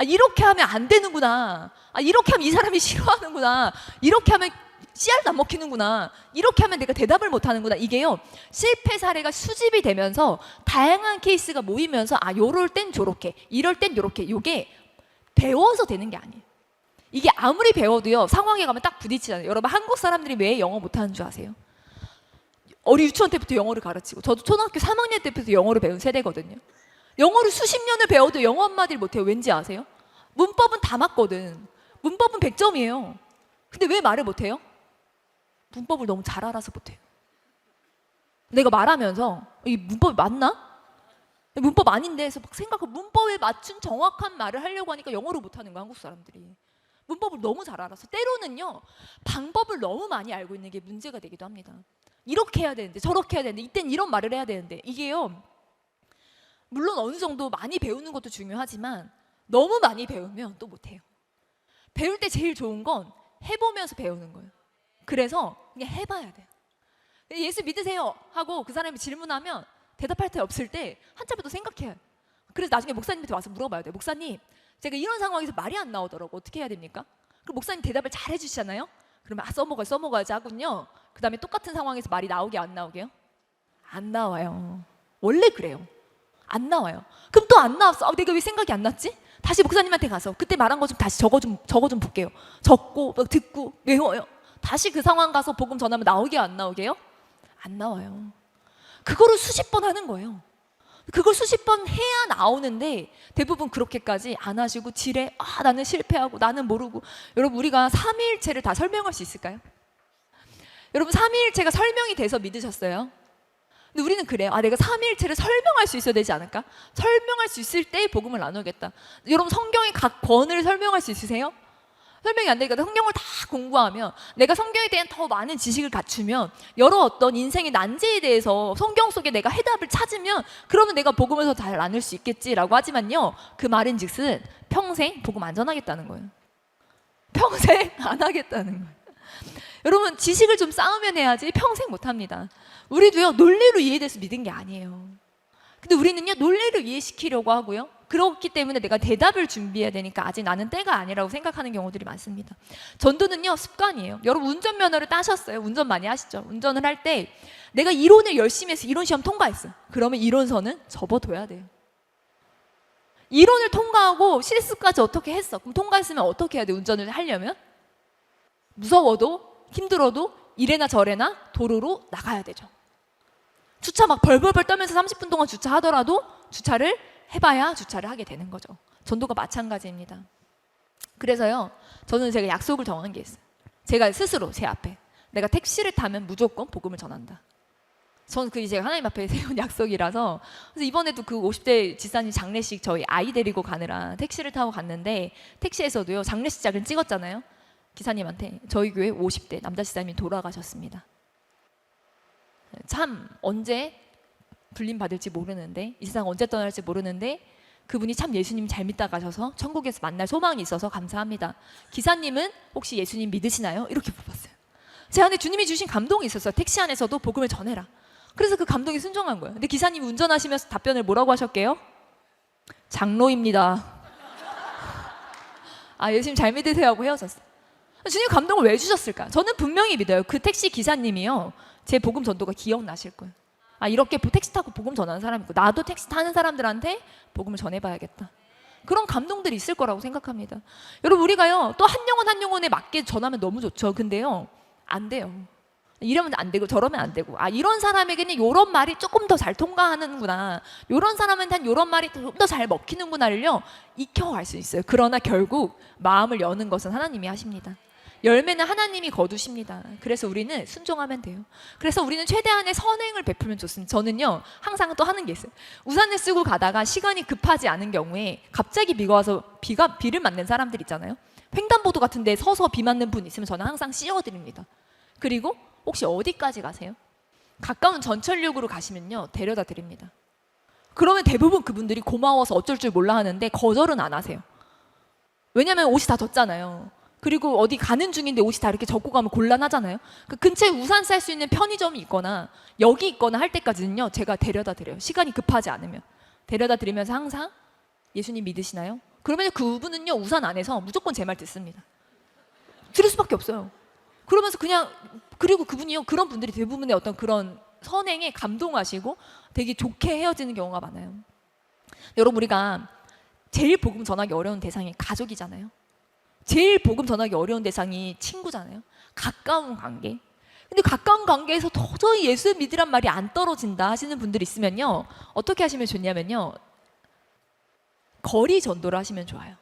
이렇게 하면 안 되는구나. 이렇게 하면 이 사람이 싫어하는구나. 이렇게 하면 씨알도 안 먹히는구나. 이렇게 하면 내가 대답을 못 하는구나. 이게요, 실패 사례가 수집이 되면서 다양한 케이스가 모이면서 요럴 땐 저렇게, 이럴 땐 요렇게, 요게 배워서 되는 게 아니에요. 이게 아무리 배워도요, 상황에 가면 딱 부딪히잖아요. 여러분, 한국 사람들이 왜 영어 못하는 줄 아세요? 어리 유치원 때부터 영어를 가르치고, 저도 초등학교 3학년 때부터 영어를 배운 세대거든요. 영어를 수십 년을 배워도 영어 한마디를 못해요. 왠지 아세요? 문법은 다 맞거든. 문법은 100점이에요. 근데 왜 말을 못해요? 문법을 너무 잘 알아서 못해요. 내가 말하면서 이 문법이 맞나? 문법 아닌데 해서 막 생각하고 문법에 맞춘 정확한 말을 하려고 하니까 영어를 못하는 거야, 한국 사람들이. 문법을 너무 잘 알아서. 때로는요, 방법을 너무 많이 알고 있는 게 문제가 되기도 합니다. 이렇게 해야 되는데, 저렇게 해야 되는데, 이땐 이런 말을 해야 되는데, 이게요, 물론 어느 정도 많이 배우는 것도 중요하지만 너무 많이 배우면 또 못해요. 배울 때 제일 좋은 건 해보면서 배우는 거예요. 그래서 그냥 해봐야 돼요. 예수 믿으세요 하고 그 사람이 질문하면 대답할 때 없을 때 한참을 또 생각해요. 그래서 나중에 목사님한테 와서 물어봐야 돼요. 목사님, 제가 이런 상황에서 말이 안 나오더라고. 어떻게 해야 됩니까? 그럼 목사님 대답을 잘 해주시잖아요. 그러면 써먹어야지 하군요. 그 다음에 똑같은 상황에서 말이 나오게 안 나오게요? 안 나와요. 원래 그래요. 안 나와요. 그럼 또 안 나왔어. 내가 왜 생각이 안 났지? 다시 목사님한테 가서 그때 말한 거 좀 다시 적어 좀 볼게요. 적고 듣고 외워요. 다시 그 상황 가서 복음 전하면 나오게 안 나오게요? 안 나와요. 그거를 수십 번 하는 거예요. 그걸 수십 번 해야 나오는데 대부분 그렇게까지 안 하시고 지레 나는 실패하고 나는 모르고. 여러분, 우리가 삼위일체를 다 설명할 수 있을까요? 여러분, 삼위일체가 설명이 돼서 믿으셨어요? 근데 우리는 그래요. 내가 삼위일체를 설명할 수 있어야 되지 않을까? 설명할 수 있을 때 복음을 나누겠다. 여러분, 성경의 각 권을 설명할 수 있으세요? 설명이 안 되니까 성경을 다 공부하면, 내가 성경에 대한 더 많은 지식을 갖추면, 여러 어떤 인생의 난제에 대해서 성경 속에 내가 해답을 찾으면, 그러면 내가 복음을 더 잘 나눌 수 있겠지라고 하지만요, 그 말은 즉슨 평생 복음 안 전하겠다는 거예요. 평생 안 하겠다는 거예요. 여러분, 지식을 좀 쌓으면 해야지 평생 못합니다. 우리도요, 논리로 이해돼서 믿은 게 아니에요. 근데 우리는요, 논리로 이해시키려고 하고요, 그렇기 때문에 내가 대답을 준비해야 되니까 아직 나는 때가 아니라고 생각하는 경우들이 많습니다. 전도는요, 습관이에요. 여러분, 운전면허를 따셨어요? 운전 많이 하시죠? 운전을 할 때 내가 이론을 열심히 해서 이론 시험 통과했어. 그러면 이론서는 접어둬야 돼요. 이론을 통과하고 실습까지 어떻게 했어? 그럼 통과했으면 어떻게 해야 돼? 운전을 하려면 무서워도 힘들어도 이래나 저래나 도로로 나가야 되죠. 주차 막 벌벌벌 떨면서 30분 동안 주차하더라도 주차를 해봐야 주차를 하게 되는 거죠. 전도가 마찬가지입니다. 그래서요, 저는 제가 약속을 정한 게 있어요. 제가 스스로 제 앞에 내가 택시를 타면 무조건 복음을 전한다. 저는 그게 제가 하나님 앞에 세운 약속이라서. 그래서 이번에도 그 50대 지사님 장례식 저희 아이 데리고 가느라 택시를 타고 갔는데, 택시에서도요, 장례식장을 찍었잖아요. 기사님한테 저희 교회 50대 남자 지사님이 돌아가셨습니다. 참 언제 불림 받을지 모르는데, 이 세상 언제 떠날지 모르는데, 그분이 참 예수님 잘 믿다 가셔서 천국에서 만날 소망이 있어서 감사합니다. 기사님은 혹시 예수님 믿으시나요? 이렇게 물어봤어요. 제 안에 주님이 주신 감동이 있었어요. 택시 안에서도 복음을 전해라. 그래서 그 감동에 순종한 거예요. 근데 기사님이 운전하시면서 답변을 뭐라고 하셨게요? 장로입니다. 아, 예수님 잘 믿으세요 하고 헤어졌어요. 주님 감동을 왜 주셨을까? 저는 분명히 믿어요. 그 택시 기사님이요, 제 복음 전도가 기억나실 거예요. 아, 이렇게 택시 타고 복음 전하는 사람이 있고 나도 택시 타는 사람들한테 복음을 전해봐야겠다. 그런 감동들이 있을 거라고 생각합니다. 여러분, 우리가요 또 한 영혼 한 영혼에 맞게 전하면 너무 좋죠. 근데요 안 돼요. 이러면 안 되고 저러면 안 되고, 아, 이런 사람에게는 이런 말이 조금 더 잘 통과하는구나, 이런 사람한테는 이런 말이 좀 더 잘 먹히는구나를요 익혀갈 수 있어요. 그러나 결국 마음을 여는 것은 하나님이 하십니다. 열매는 하나님이 거두십니다. 그래서 우리는 순종하면 돼요. 그래서 우리는 최대한의 선행을 베풀면 좋습니다. 저는요 항상 또 하는 게 있어요. 우산을 쓰고 가다가 시간이 급하지 않은 경우에 갑자기 비가 와서 비를 맞는 사람들 있잖아요. 횡단보도 같은 데 서서 비 맞는 분 있으면 저는 항상 씌워드립니다. 그리고 혹시 어디까지 가세요? 가까운 전철역으로 가시면요 데려다 드립니다. 그러면 대부분 그분들이 고마워서 어쩔 줄 몰라 하는데 거절은 안 하세요. 왜냐면 옷이 다 젖잖아요. 그리고 어디 가는 중인데 옷이 다 이렇게 젖고 가면 곤란하잖아요. 그 근처에 우산 살 수 있는 편의점이 있거나 여기 있거나 할 때까지는요 제가 데려다 드려요. 시간이 급하지 않으면 데려다 드리면서 항상 예수님 믿으시나요? 그러면 그분은요 우산 안에서 무조건 제 말 듣습니다. 들을 수밖에 없어요. 그러면서 그냥, 그리고 그분이요 그런 분들이 대부분의 어떤 그런 선행에 감동하시고 되게 좋게 헤어지는 경우가 많아요. 여러분, 우리가 제일 복음 전하기 어려운 대상이 가족이잖아요. 제일 복음 전하기 어려운 대상이 친구잖아요. 가까운 관계. 근데 가까운 관계에서 도저히 예수 믿으란 말이 안 떨어진다 하시는 분들이 있으면요 어떻게 하시면 좋냐면요 거리 전도를 하시면 좋아요.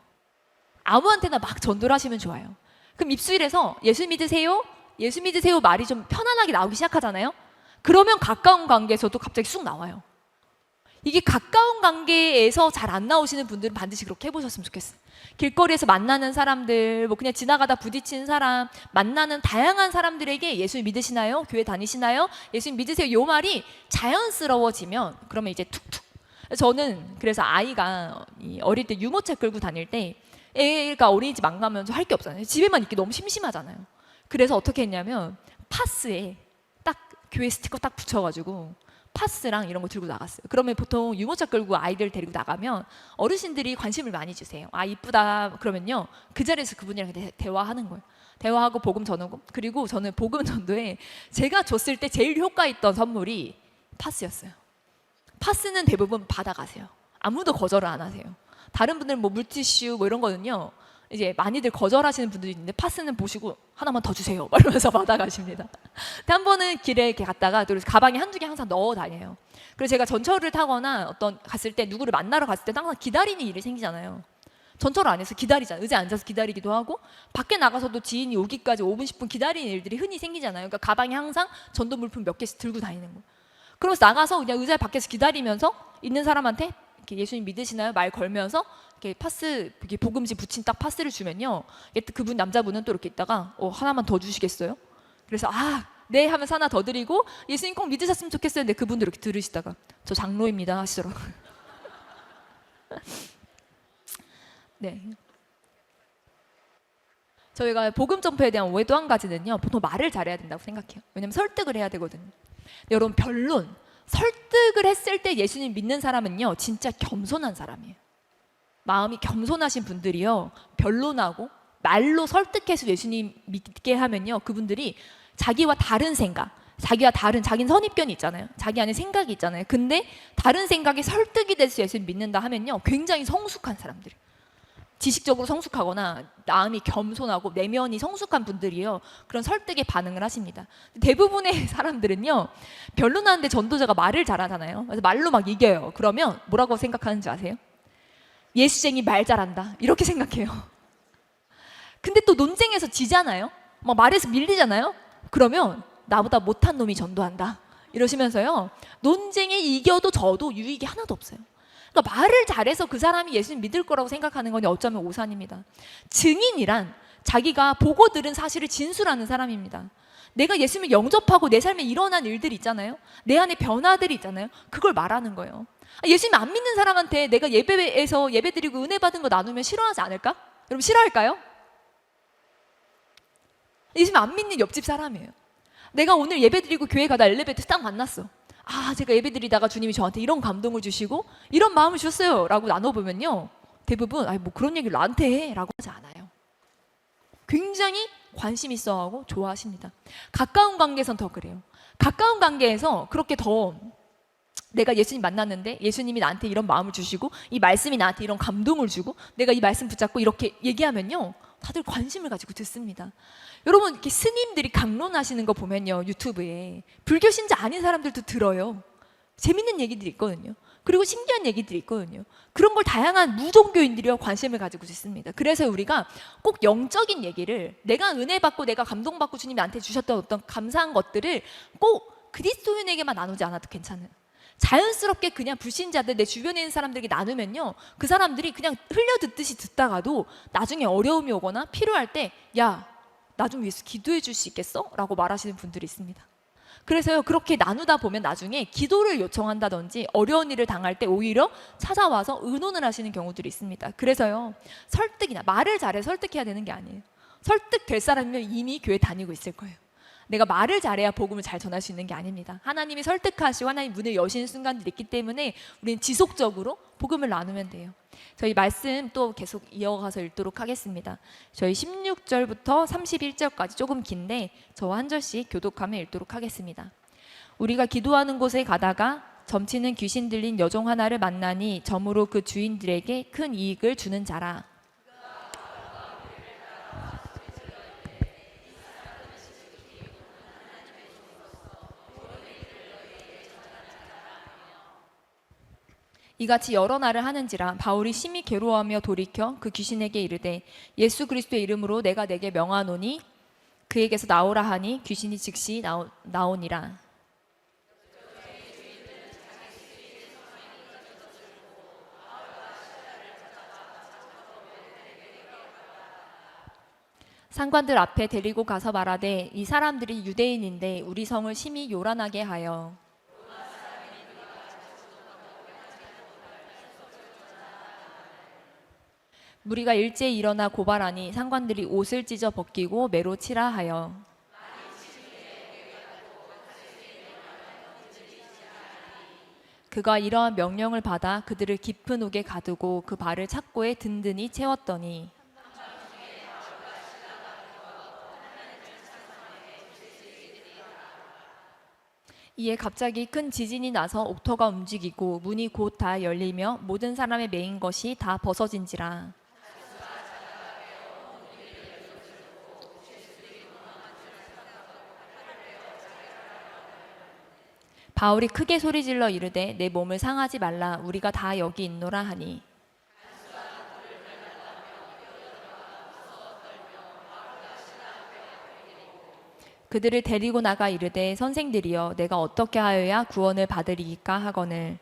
아무한테나 막 전도를 하시면 좋아요. 그럼 입술에서 예수 믿으세요? 예수 믿으세요 말이 좀 편안하게 나오기 시작하잖아요. 그러면 가까운 관계에서도 갑자기 쑥 나와요. 이게 가까운 관계에서 잘 안 나오시는 분들은 반드시 그렇게 해보셨으면 좋겠어요. 길거리에서 만나는 사람들, 뭐 그냥 지나가다 부딪히는 사람, 만나는 다양한 사람들에게 예수 믿으시나요? 교회 다니시나요? 예수 믿으세요? 이 말이 자연스러워지면 그러면 이제 툭툭. 저는 그래서 아이가 어릴 때 유모차 끌고 다닐 때 애가 어린이집 안 가면 할 게 없잖아요. 집에만 있기 너무 심심하잖아요. 그래서 어떻게 했냐면 파스에 딱 교회 스티커 딱 붙여가지고 파스랑 이런 거 들고 나갔어요. 그러면 보통 유모차 끌고 아이들 데리고 나가면 어르신들이 관심을 많이 주세요. 아, 이쁘다 그러면요 그 자리에서 그분이랑 대화하는 거예요. 대화하고 복음 전하고. 그리고 저는 복음 전도에 제가 줬을 때 제일 효과 있던 선물이 파스였어요. 파스는 대부분 받아가세요. 아무도 거절을 안 하세요. 다른 분들은 뭐 물티슈 뭐 이런 거는요 이제 많이들 거절하시는 분들이 있는데 파스는 보시고 하나만 더 주세요 이러면서 받아가십니다. 근데 한 번은 길에 이렇게 갔다가 또 가방에 한두 개 항상 넣어 다녀요. 그래서 제가 전철을 타거나 어떤 갔을 때 누구를 만나러 갔을 때 항상 기다리는 일이 생기잖아요. 전철 안에서 기다리잖아요. 의자에 앉아서 기다리기도 하고 밖에 나가서도 지인이 오기까지 5분 10분 기다리는 일들이 흔히 생기잖아요. 그러니까 가방에 항상 전도 물품 몇 개씩 들고 다니는 거예요. 그러면서 나가서 그냥 의자 밖에서 기다리면서 있는 사람한테 이렇게 예수님 믿으시나요? 말 걸면서 이렇게 파스, 이렇게 복음지 붙인 딱 파스를 주면요 그분 남자분은 또 이렇게 있다가 하나만 더 주시겠어요? 그래서 네 하면서 하나 더 드리고 예수님 꼭 믿으셨으면 좋겠어요. 근데 그분도 이렇게 들으시다가 저 장로입니다 하시더라고요. 네. 저희가 복음 전파에 대한 오해 또 한 가지는요 보통 말을 잘해야 된다고 생각해요. 왜냐면 설득을 해야 되거든요. 여러분, 변론, 설득을 했을 때 예수님 믿는 사람은요 진짜 겸손한 사람이에요. 마음이 겸손하신 분들이요 변론하고 말로 설득해서 예수님 믿게 하면요 그분들이 자기와 다른 생각, 자기는 선입견이 있잖아요. 자기 안에 생각이 있잖아요. 근데 다른 생각이 설득이 돼서 예수님 믿는다 하면요 굉장히 성숙한 사람들, 지식적으로 성숙하거나 마음이 겸손하고 내면이 성숙한 분들이요 그런 설득에 반응을 하십니다. 대부분의 사람들은요 변론하는데 전도자가 말을 잘하잖아요. 그래서 말로 막 이겨요. 그러면 뭐라고 생각하는지 아세요? 예수쟁이 말 잘한다 이렇게 생각해요. 근데 또 논쟁에서 지잖아요. 막 말에서 밀리잖아요. 그러면 나보다 못한 놈이 전도한다 이러시면서요 논쟁에 이겨도 져도 유익이 하나도 없어요. 그러니까 말을 잘해서 그 사람이 예수님 믿을 거라고 생각하는 건 어쩌면 오산입니다. 증인이란 자기가 보고 들은 사실을 진술하는 사람입니다. 내가 예수님을 영접하고 내 삶에 일어난 일들이 있잖아요. 내 안에 변화들이 있잖아요. 그걸 말하는 거예요. 예수님 안 믿는 사람한테 내가 예배에서 예배드리고 은혜 받은 거 나누면 싫어하지 않을까? 여러분 싫어할까요? 예수님 안 믿는 옆집 사람이에요. 내가 오늘 예배드리고 교회 가다 엘리베이터 딱 만났어. 제가 예배드리다가 주님이 저한테 이런 감동을 주시고 이런 마음을 주셨어요 라고 나눠보면요, 대부분 뭐 그런 얘기를 나한테 해 라고 하지 않아요. 굉장히 관심 있어하고 좋아하십니다. 가까운 관계에선 더 그래요. 가까운 관계에서 그렇게 더 내가 예수님 만났는데 예수님이 나한테 이런 마음을 주시고 이 말씀이 나한테 이런 감동을 주고 내가 이 말씀 붙잡고 이렇게 얘기하면요, 다들 관심을 가지고 듣습니다. 여러분, 이렇게 스님들이 강론하시는 거 보면요, 유튜브에 불교 신자 아닌 사람들도 들어요. 재밌는 얘기들이 있거든요. 그리고 신기한 얘기들이 있거든요. 그런 걸 다양한 무종교인들이 관심을 가지고 있습니다. 그래서 우리가 꼭 영적인 얘기를, 내가 은혜 받고 내가 감동받고 주님이 나한테 주셨던 어떤 감사한 것들을 꼭 그리스도인에게만 나누지 않아도 괜찮아요. 자연스럽게 그냥 불신자들, 내 주변에 있는 사람들에게 나누면요, 그 사람들이 그냥 흘려듣듯이 듣다가도 나중에 어려움이 오거나 필요할 때 야, 나 좀 위해서 기도해 줄 수 있겠어? 라고 말하시는 분들이 있습니다. 그래서요, 그렇게 나누다 보면 나중에 기도를 요청한다든지 어려운 일을 당할 때 오히려 찾아와서 의논을 하시는 경우들이 있습니다. 그래서요, 설득이나 말을 잘해 설득해야 되는 게 아니에요. 설득될 사람이면 이미 교회 다니고 있을 거예요. 내가 말을 잘해야 복음을 잘 전할 수 있는 게 아닙니다. 하나님이 설득하시고 하나님 문을 여시는 순간들이 있기 때문에 우리는 지속적으로 복음을 나누면 돼요. 저희 말씀 또 계속 이어가서 읽도록 하겠습니다. 저희 16절부터 31절까지 조금 긴데 저와 한 절씩 교독하며 읽도록 하겠습니다. 우리가 기도하는 곳에 가다가 점치는 귀신 들린 여종 하나를 만나니 점으로 그 주인들에게 큰 이익을 주는 자라. 이같이 여러 날을 하는지라 바울이 심히 괴로워하며 돌이켜 그 귀신에게 이르되 예수 그리스도의 이름으로 내가 내게 명하노니 그에게서 나오라 하니 귀신이 즉시 나오니라. 상관들 앞에 데리고 가서 말하되 이 사람들이 유대인인데 우리 성을 심히 요란하게 하여 무리가 일제히 일어나 고발하니 상관들이 옷을 찢어 벗기고 매로 치라 하여 그가 이러한 명령을 받아 그들을 깊은 옥에 가두고 그 발을 착고에 든든히 채웠더니 이에 갑자기 큰 지진이 나서 옥터가 움직이고 문이 곧 다 열리며 모든 사람의 매인 것이 다 벗어진지라. 바울이 크게 소리질러 이르되 내 몸을 상하지 말라 우리가 다 여기 있노라 하니 그들을 데리고 나가 이르되 선생들이여 내가 어떻게 하여야 구원을 받으리이까 하거늘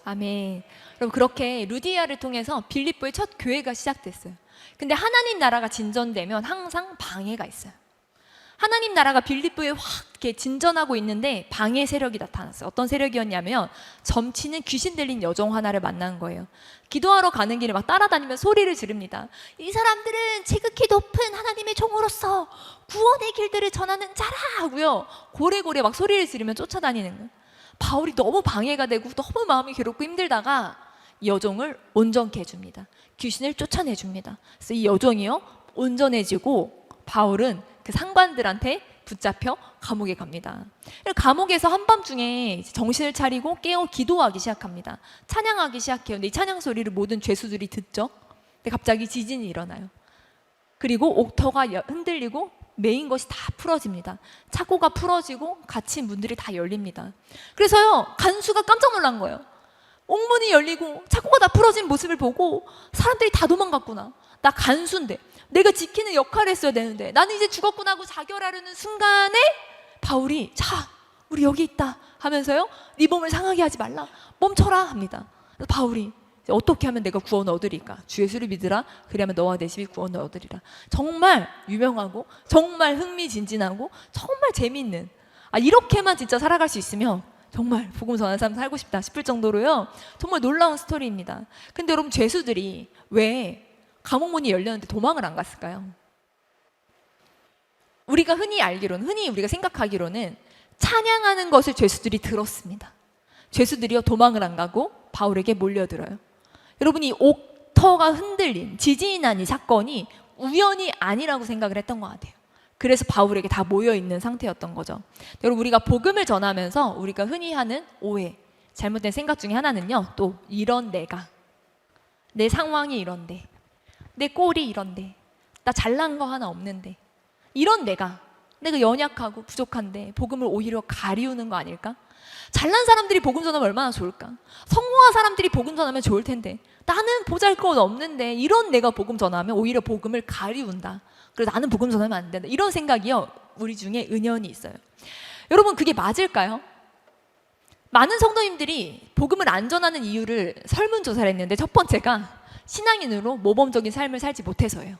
아멘. 그럼 그렇게 루디아를 통해서 빌립보의 첫 교회가 시작됐어요. 근데 하나님 나라가 진전되면 항상 방해가 있어요. 하나님 나라가 빌립보에 확 이렇게 진전하고 있는데 방해 세력이 나타났어요. 어떤 세력이었냐면 점치는 귀신 들린 여종 하나를 만난 거예요. 기도하러 가는 길에 막 따라다니면 소리를 지릅니다. 이 사람들은 지극히 높은 하나님의 종으로서 구원의 길들을 전하는 자라 하고요. 고래고래 막 소리를 지르면 쫓아다니는 거예요. 바울이 너무 방해가 되고 너무 마음이 괴롭고 힘들다가 여종을 온전케 해줍니다. 귀신을 쫓아내줍니다. 그래서 이 여종이요 온전해지고 바울은 그 상관들한테 붙잡혀 감옥에 갑니다. 감옥에서 한밤중에 정신을 차리고 깨어 기도하기 시작합니다. 찬양하기 시작해요. 근데 이 찬양 소리를 모든 죄수들이 듣죠. 근데 갑자기 지진이 일어나요. 그리고 옥터가 흔들리고 메인 것이 다 풀어집니다. 착고가 풀어지고 갇힌 문들이 다 열립니다. 그래서요 간수가 깜짝 놀란 거예요. 옥문이 열리고 착고가 다 풀어진 모습을 보고 사람들이 다 도망갔구나. 나 간수인데 내가 지키는 역할을 했어야 되는데 나는 이제 죽었구나 하고 자결하려는 순간에 바울이 자 우리 여기 있다 하면서요 네 몸을 상하게 하지 말라 멈춰라 합니다. 그래서 바울이 어떻게 하면 내가 구원을 얻으리까? 주 예수를 믿으라. 그리하면 너와 내 집이 구원을 얻으리라. 정말 유명하고 정말 흥미진진하고 정말 재미있는, 이렇게만 진짜 살아갈 수 있으면 정말 복음 전하는 삶 살고 싶다 싶을 정도로요, 정말 놀라운 스토리입니다. 근데 여러분, 죄수들이 왜 감옥 문이 열렸는데 도망을 안 갔을까요? 우리가 흔히 우리가 생각하기로는 찬양하는 것을 죄수들이 들었습니다. 죄수들이요, 도망을 안 가고 바울에게 몰려들어요. 여러분, 이 옥터가 흔들린, 지진이 난 이 사건이 우연이 아니라고 생각을 했던 것 같아요. 그래서 바울에게 다 모여있는 상태였던 거죠. 여러분, 우리가 복음을 전하면서 우리가 흔히 하는 오해, 잘못된 생각 중에 하나는요, 또 이런 내 상황이 이런데, 내 꼴이 이런데, 나 잘난 거 하나 없는데, 이런 내가 연약하고 부족한데 복음을 오히려 가리우는 거 아닐까? 잘난 사람들이 복음 전하면 얼마나 좋을까? 성공한 사람들이 복음 전하면 좋을 텐데, 나는 보잘것 없는데 이런 내가 복음 전하면 오히려 복음을 가리운다. 그래서 나는 복음 전하면 안 된다. 이런 생각이요, 우리 중에 은연히 있어요. 여러분, 그게 맞을까요? 많은 성도님들이 복음을 안 전하는 이유를 설문조사를 했는데, 첫 번째가 신앙인으로 모범적인 삶을 살지 못해서예요.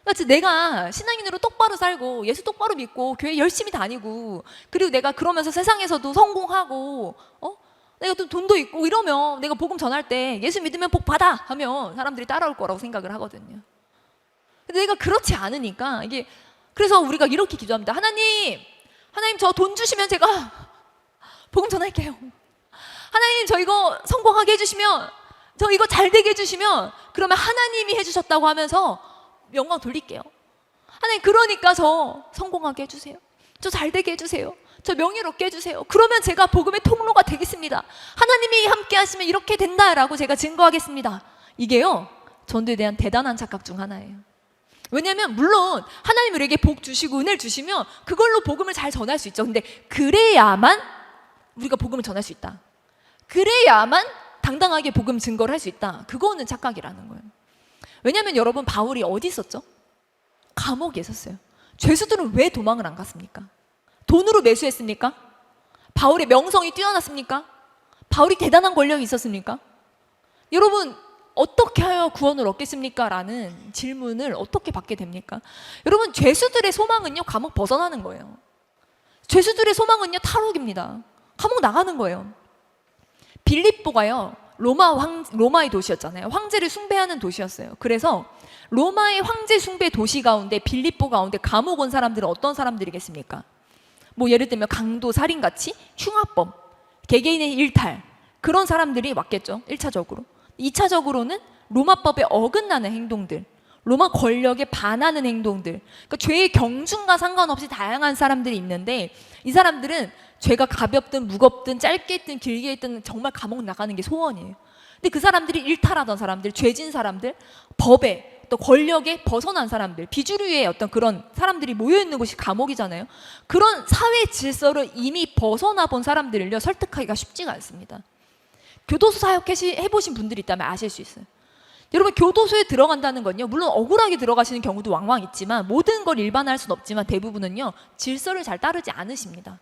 그러니까 내가 신앙인으로 똑바로 살고 예수 똑바로 믿고 교회 열심히 다니고, 그리고 내가 그러면서 세상에서도 성공하고 내가 또 돈도 있고 이러면 내가 복음 전할 때 예수 믿으면 복 받아 하면 사람들이 따라올 거라고 생각을 하거든요. 근데 내가 그렇지 않으니까 이게, 그래서 우리가 이렇게 기도합니다. 하나님 저 돈 주시면 제가 복음 전할게요. 하나님 저 이거 성공하게 해주시면, 저 이거 잘 되게 해주시면, 그러면 하나님이 해주셨다고 하면서 영광 돌릴게요. 하나님, 그러니까 저 성공하게 해주세요. 저 잘 되게 해주세요. 저 명예롭게 해주세요. 그러면 제가 복음의 통로가 되겠습니다. 하나님이 함께 하시면 이렇게 된다라고 제가 증거하겠습니다. 이게요, 전도에 대한 대단한 착각 중 하나예요. 왜냐하면 물론 하나님 우리에게 복 주시고 은혜를 주시면 그걸로 복음을 잘 전할 수 있죠. 근데 그래야만 우리가 복음을 전할 수 있다. 그래야만 당당하게 복음 증거를 할 수 있다. 그거는 착각이라는 거예요. 왜냐하면 여러분, 바울이 어디 있었죠? 감옥에 있었어요. 죄수들은 왜 도망을 안 갔습니까? 돈으로 매수했습니까? 바울의 명성이 뛰어났습니까? 바울이 대단한 권력이 있었습니까? 여러분, 어떻게 하여 구원을 얻겠습니까? 라는 질문을 어떻게 받게 됩니까? 여러분, 죄수들의 소망은요, 감옥 벗어나는 거예요. 죄수들의 소망은요, 탈옥입니다. 감옥 나가는 거예요. 빌립보가요, 로마의 도시였잖아요. 황제를 숭배하는 도시였어요. 그래서 로마의 황제 숭배 도시 가운데, 빌립보 가운데 감옥 온 사람들은 어떤 사람들이겠습니까? 뭐 예를 들면 강도, 살인같이 흉악범, 개개인의 일탈, 그런 사람들이 왔겠죠. 1차적으로. 2차적으로는 로마법에 어긋나는 행동들, 로마 권력에 반하는 행동들, 그러니까 죄의 경중과 상관없이 다양한 사람들이 있는데, 이 사람들은 죄가 가볍든 무겁든 짧게 있든 길게 있든 정말 감옥 나가는 게 소원이에요. 근데 그 사람들이 일탈하던 사람들, 죄진 사람들, 법에 또 권력에 벗어난 사람들, 비주류의 어떤 그런 사람들이 모여있는 곳이 감옥이잖아요. 그런 사회 질서를 이미 벗어나 본 사람들을요, 설득하기가 쉽지가 않습니다. 교도소 사역 해보신 분들이 있다면 아실 수 있어요. 여러분, 교도소에 들어간다는 건요, 물론 억울하게 들어가시는 경우도 왕왕 있지만, 모든 걸 일반화할 수는 없지만 대부분은요, 질서를 잘 따르지 않으십니다.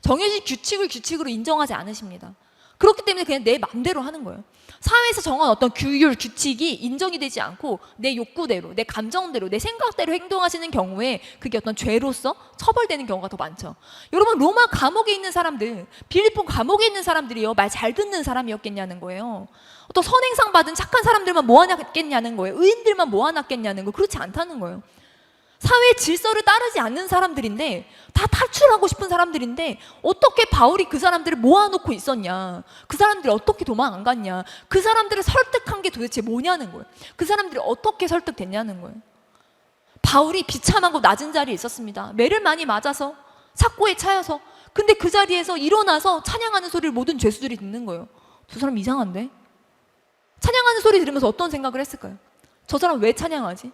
정해진 규칙을 규칙으로 인정하지 않으십니다. 그렇기 때문에 그냥 내 맘대로 하는 거예요. 사회에서 정한 어떤 규율, 규칙이 인정이 되지 않고 내 욕구대로, 내 감정대로, 내 생각대로 행동하시는 경우에 그게 어떤 죄로서 처벌되는 경우가 더 많죠. 여러분, 로마 감옥에 있는 사람들, 빌립보 감옥에 있는 사람들이요, 말 잘 듣는 사람이었겠냐는 거예요. 어떤 선행상 받은 착한 사람들만 모아놨겠냐는 거예요. 의인들만 모아놨겠냐는 거예요. 그렇지 않다는 거예요. 사회 질서를 따르지 않는 사람들인데, 다 탈출하고 싶은 사람들인데, 어떻게 바울이 그 사람들을 모아놓고 있었냐, 그 사람들이 어떻게 도망 안 갔냐, 그 사람들을 설득한 게 도대체 뭐냐는 거예요. 그 사람들이 어떻게 설득됐냐는 거예요. 바울이 비참하고 낮은 자리에 있었습니다. 매를 많이 맞아서, 착고에 차여서. 근데 그 자리에서 일어나서 찬양하는 소리를 모든 죄수들이 듣는 거예요. 저 사람 이상한데? 찬양하는 소리 들으면서 어떤 생각을 했을까요? 저 사람 왜 찬양하지?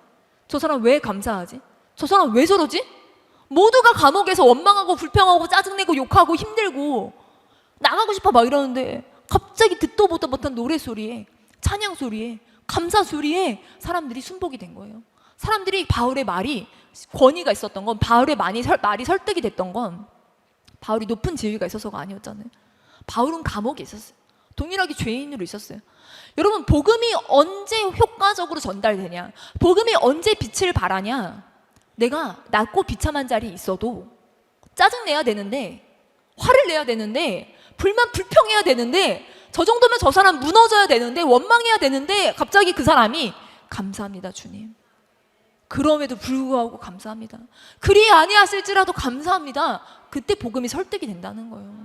저 사람 왜 감사하지? 저 사람 왜 저러지? 모두가 감옥에서 원망하고 불평하고 짜증내고 욕하고 힘들고 나가고 싶어 막 이러는데, 갑자기 듣도 보도 못한 노래소리에, 찬양소리에, 감사소리에 사람들이 순복이 된 거예요. 사람들이 바울의 말이 권위가 있었던 건, 바울의 말이 설득이 됐던 건 바울이 높은 지위가 있어서가 아니었잖아요. 바울은 감옥에 있었어요. 동일하게 죄인으로 있었어요. 여러분, 복음이 언제 효과적으로 전달되냐? 복음이 언제 빛을 발하냐? 내가 낮고 비참한 자리에 있어도 짜증내야 되는데, 화를 내야 되는데, 불만 불평해야 되는데, 저 정도면 저 사람 무너져야 되는데, 원망해야 되는데, 갑자기 그 사람이 감사합니다 주님, 그럼에도 불구하고 감사합니다, 그리 아니하실지라도 감사합니다, 그때 복음이 설득이 된다는 거예요.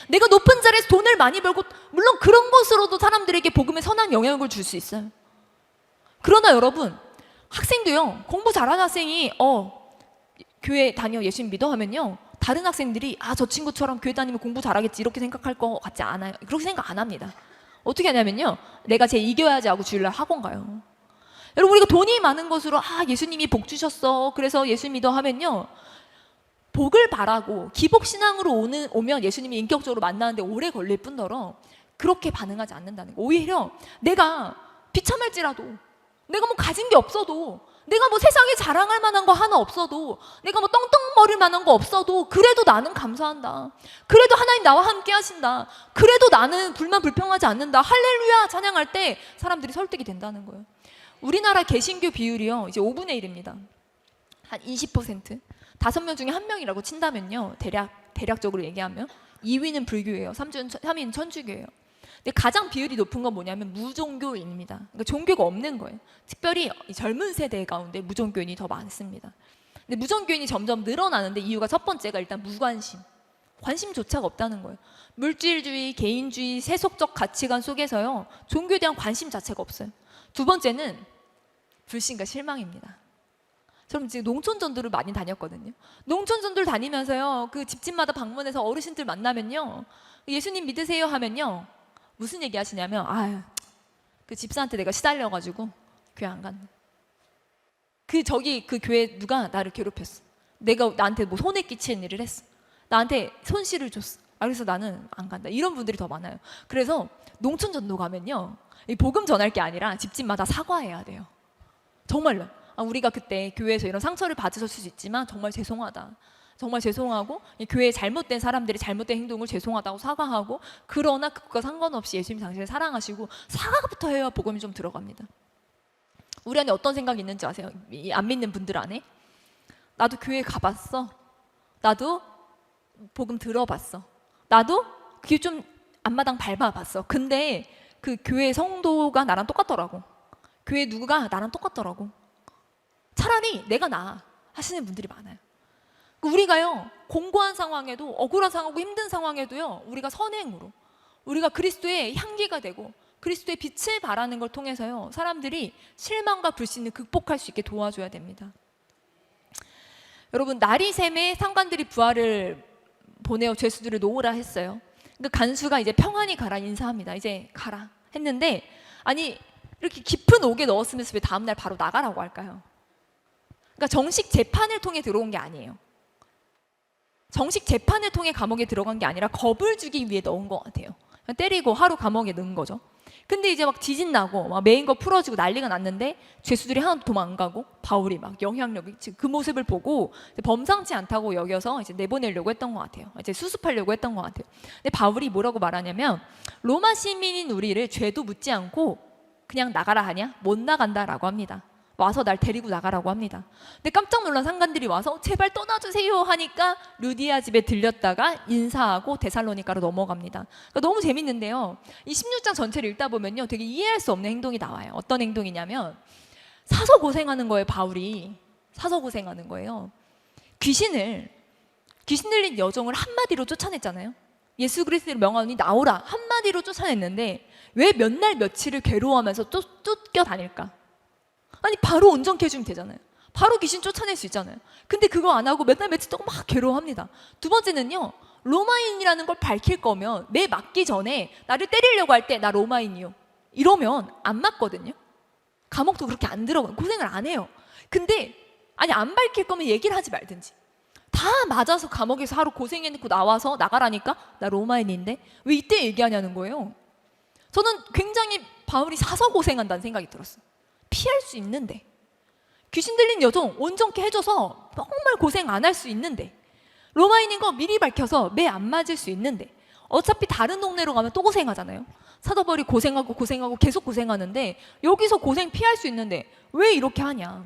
내가 높은 자리에서 돈을 많이 벌고, 물론 그런 것으로도 사람들에게 복음에 선한 영향을 줄 수 있어요. 그러나 여러분, 학생도요, 공부 잘하는 학생이 교회 다녀 예수님 믿어 하면요, 다른 학생들이 저 친구처럼 교회 다니면 공부 잘하겠지 이렇게 생각할 것 같지 않아요. 그렇게 생각 안 합니다. 어떻게 하냐면요, 내가 쟤 이겨야지 하고 주일날 학원 가요. 여러분, 우리가 돈이 많은 것으로 예수님이 복 주셨어 그래서 예수님 믿어 하면요, 복을 바라고 기복신앙으로 오면 예수님이 인격적으로 만나는데 오래 걸릴 뿐더러 그렇게 반응하지 않는다는 거. 오히려 내가 비참할지라도, 내가 뭐 가진 게 없어도, 내가 뭐 세상에 자랑할 만한 거 하나 없어도, 내가 뭐 떵떵거릴 만한 거 없어도, 그래도 나는 감사한다, 그래도 하나님 나와 함께 하신다, 그래도 나는 불만 불평하지 않는다, 할렐루야 찬양할 때 사람들이 설득이 된다는 거예요. 우리나라 개신교 비율이요, 이제 5분의 1입니다. 한 20%. 5명 중에 1명이라고 친다면요, 대략적으로 얘기하면 2위는 불교예요. 3위는 천주교예요. 근데 가장 비율이 높은 건 뭐냐면 무종교인입니다. 그러니까 종교가 없는 거예요. 특별히 젊은 세대 가운데 무종교인이 더 많습니다. 근데 무종교인이 점점 늘어나는데 이유가 첫 번째가 일단 무관심, 관심조차가 없다는 거예요. 물질주의, 개인주의, 세속적 가치관 속에서요, 종교에 대한 관심 자체가 없어요. 두 번째는 불신과 실망입니다. 저는 지금 농촌 전도를 많이 다녔거든요. 농촌 전도를 다니면서요, 그 집집마다 방문해서 어르신들 만나면요, 예수님 믿으세요 하면요, 무슨 얘기 하시냐면, 그 집사한테 내가 시달려가지고 교회 안 간다. 그 교회 누가 나를 괴롭혔어. 내가 나한테 뭐 손해 끼치는 일을 했어. 나한테 손실을 줬어. 그래서 나는 안 간다. 이런 분들이 더 많아요. 그래서 농촌 전도 가면요, 이 복음 전할 게 아니라 집집마다 사과해야 돼요. 정말로. 우리가 그때 교회에서 이런 상처를 받으실 수 있지만 정말 죄송하다, 정말 죄송하고, 교회에 잘못된 사람들이 잘못된 행동을 죄송하다고 사과하고, 그러나 그것과 상관없이 예수님 당신을 사랑하시고 사과부터 해야 복음이 좀 들어갑니다. 우리 안에 어떤 생각이 있는지 아세요? 안 믿는 분들 안에, 나도 교회 가봤어, 나도 복음 들어봤어, 나도 그게 좀 앞마당 밟아봤어, 근데 그 교회 성도가 나랑 똑같더라고, 교회 누구가 나랑 똑같더라고, 차라리 내가 나아 하시는 분들이 많아요. 우리가요, 공고한 상황에도, 억울한 상황이고 힘든 상황에도요, 우리가 선행으로, 우리가 그리스도의 향기가 되고 그리스도의 빛을 발하는 걸 통해서요, 사람들이 실망과 불신을 극복할 수 있게 도와줘야 됩니다. 여러분, 나리샘에 상관들이 부하를 보내어 죄수들을 놓으라 했어요. 그 간수가 이제 평안히 가라 인사합니다. 이제 가라 했는데, 이렇게 깊은 옥에 넣었으면서 왜 다음날 바로 나가라고 할까요? 그러니까 정식 재판을 통해 들어온 게 아니에요. 정식 재판을 통해 감옥에 들어간 게 아니라 겁을 주기 위해 넣은 것 같아요. 때리고 하루 감옥에 넣은 거죠. 근데 이제 막 지진 나고 막 메인 거 풀어지고 난리가 났는데 죄수들이 하나도 도망 안 가고 바울이 막 영향력이, 그 모습을 보고 범상치 않다고 여겨서 이제 내보내려고 했던 것 같아요. 이제 수습하려고 했던 것 같아요. 근데 바울이 뭐라고 말하냐면, 로마 시민인 우리를 죄도 묻지 않고 그냥 나가라 하냐? 못 나간다라고 합니다. 와서 날 데리고 나가라고 합니다. 근데 깜짝 놀란 상관들이 와서 제발 떠나주세요 하니까 루디아 집에 들렸다가 인사하고 데살로니가로 넘어갑니다. 그러니까 너무 재밌는데요, 이 16장 전체를 읽다 보면요, 되게 이해할 수 없는 행동이 나와요. 어떤 행동이냐면, 사서 고생하는 거예요. 바울이 사서 고생하는 거예요. 귀신 들린 여종을 한마디로 쫓아냈잖아요. 예수 그리스도를 명하노니 나오라 한마디로 쫓아냈는데 왜 몇 날 며칠을 괴로워하면서 쫓겨다닐까? 바로 온전케 해주면 되잖아요. 바로 귀신 쫓아낼 수 있잖아요. 근데 그거 안 하고 몇 날 며칠 동안 막 괴로워합니다. 두 번째는요, 로마인이라는 걸 밝힐 거면 매 맞기 전에 나를 때리려고 할 때 나 로마인이요 이러면 안 맞거든요. 감옥도 그렇게 안 들어가요. 고생을 안 해요. 근데 안 밝힐 거면 얘기를 하지 말든지. 다 맞아서 감옥에서 하루 고생해놓고 나와서 나가라니까 나 로마인인데 왜 이때 얘기하냐는 거예요. 저는 굉장히 바울이 사서 고생한다는 생각이 들었어요. 피할 수 있는데, 귀신 들린 여종 온전케 해줘서 정말 고생 안 할 수 있는데, 로마인인 거 미리 밝혀서 매 안 맞을 수 있는데, 어차피 다른 동네로 가면 또 고생하잖아요. 사도 바울이 고생하고 고생하고 계속 고생하는데 여기서 고생 피할 수 있는데 왜 이렇게 하냐.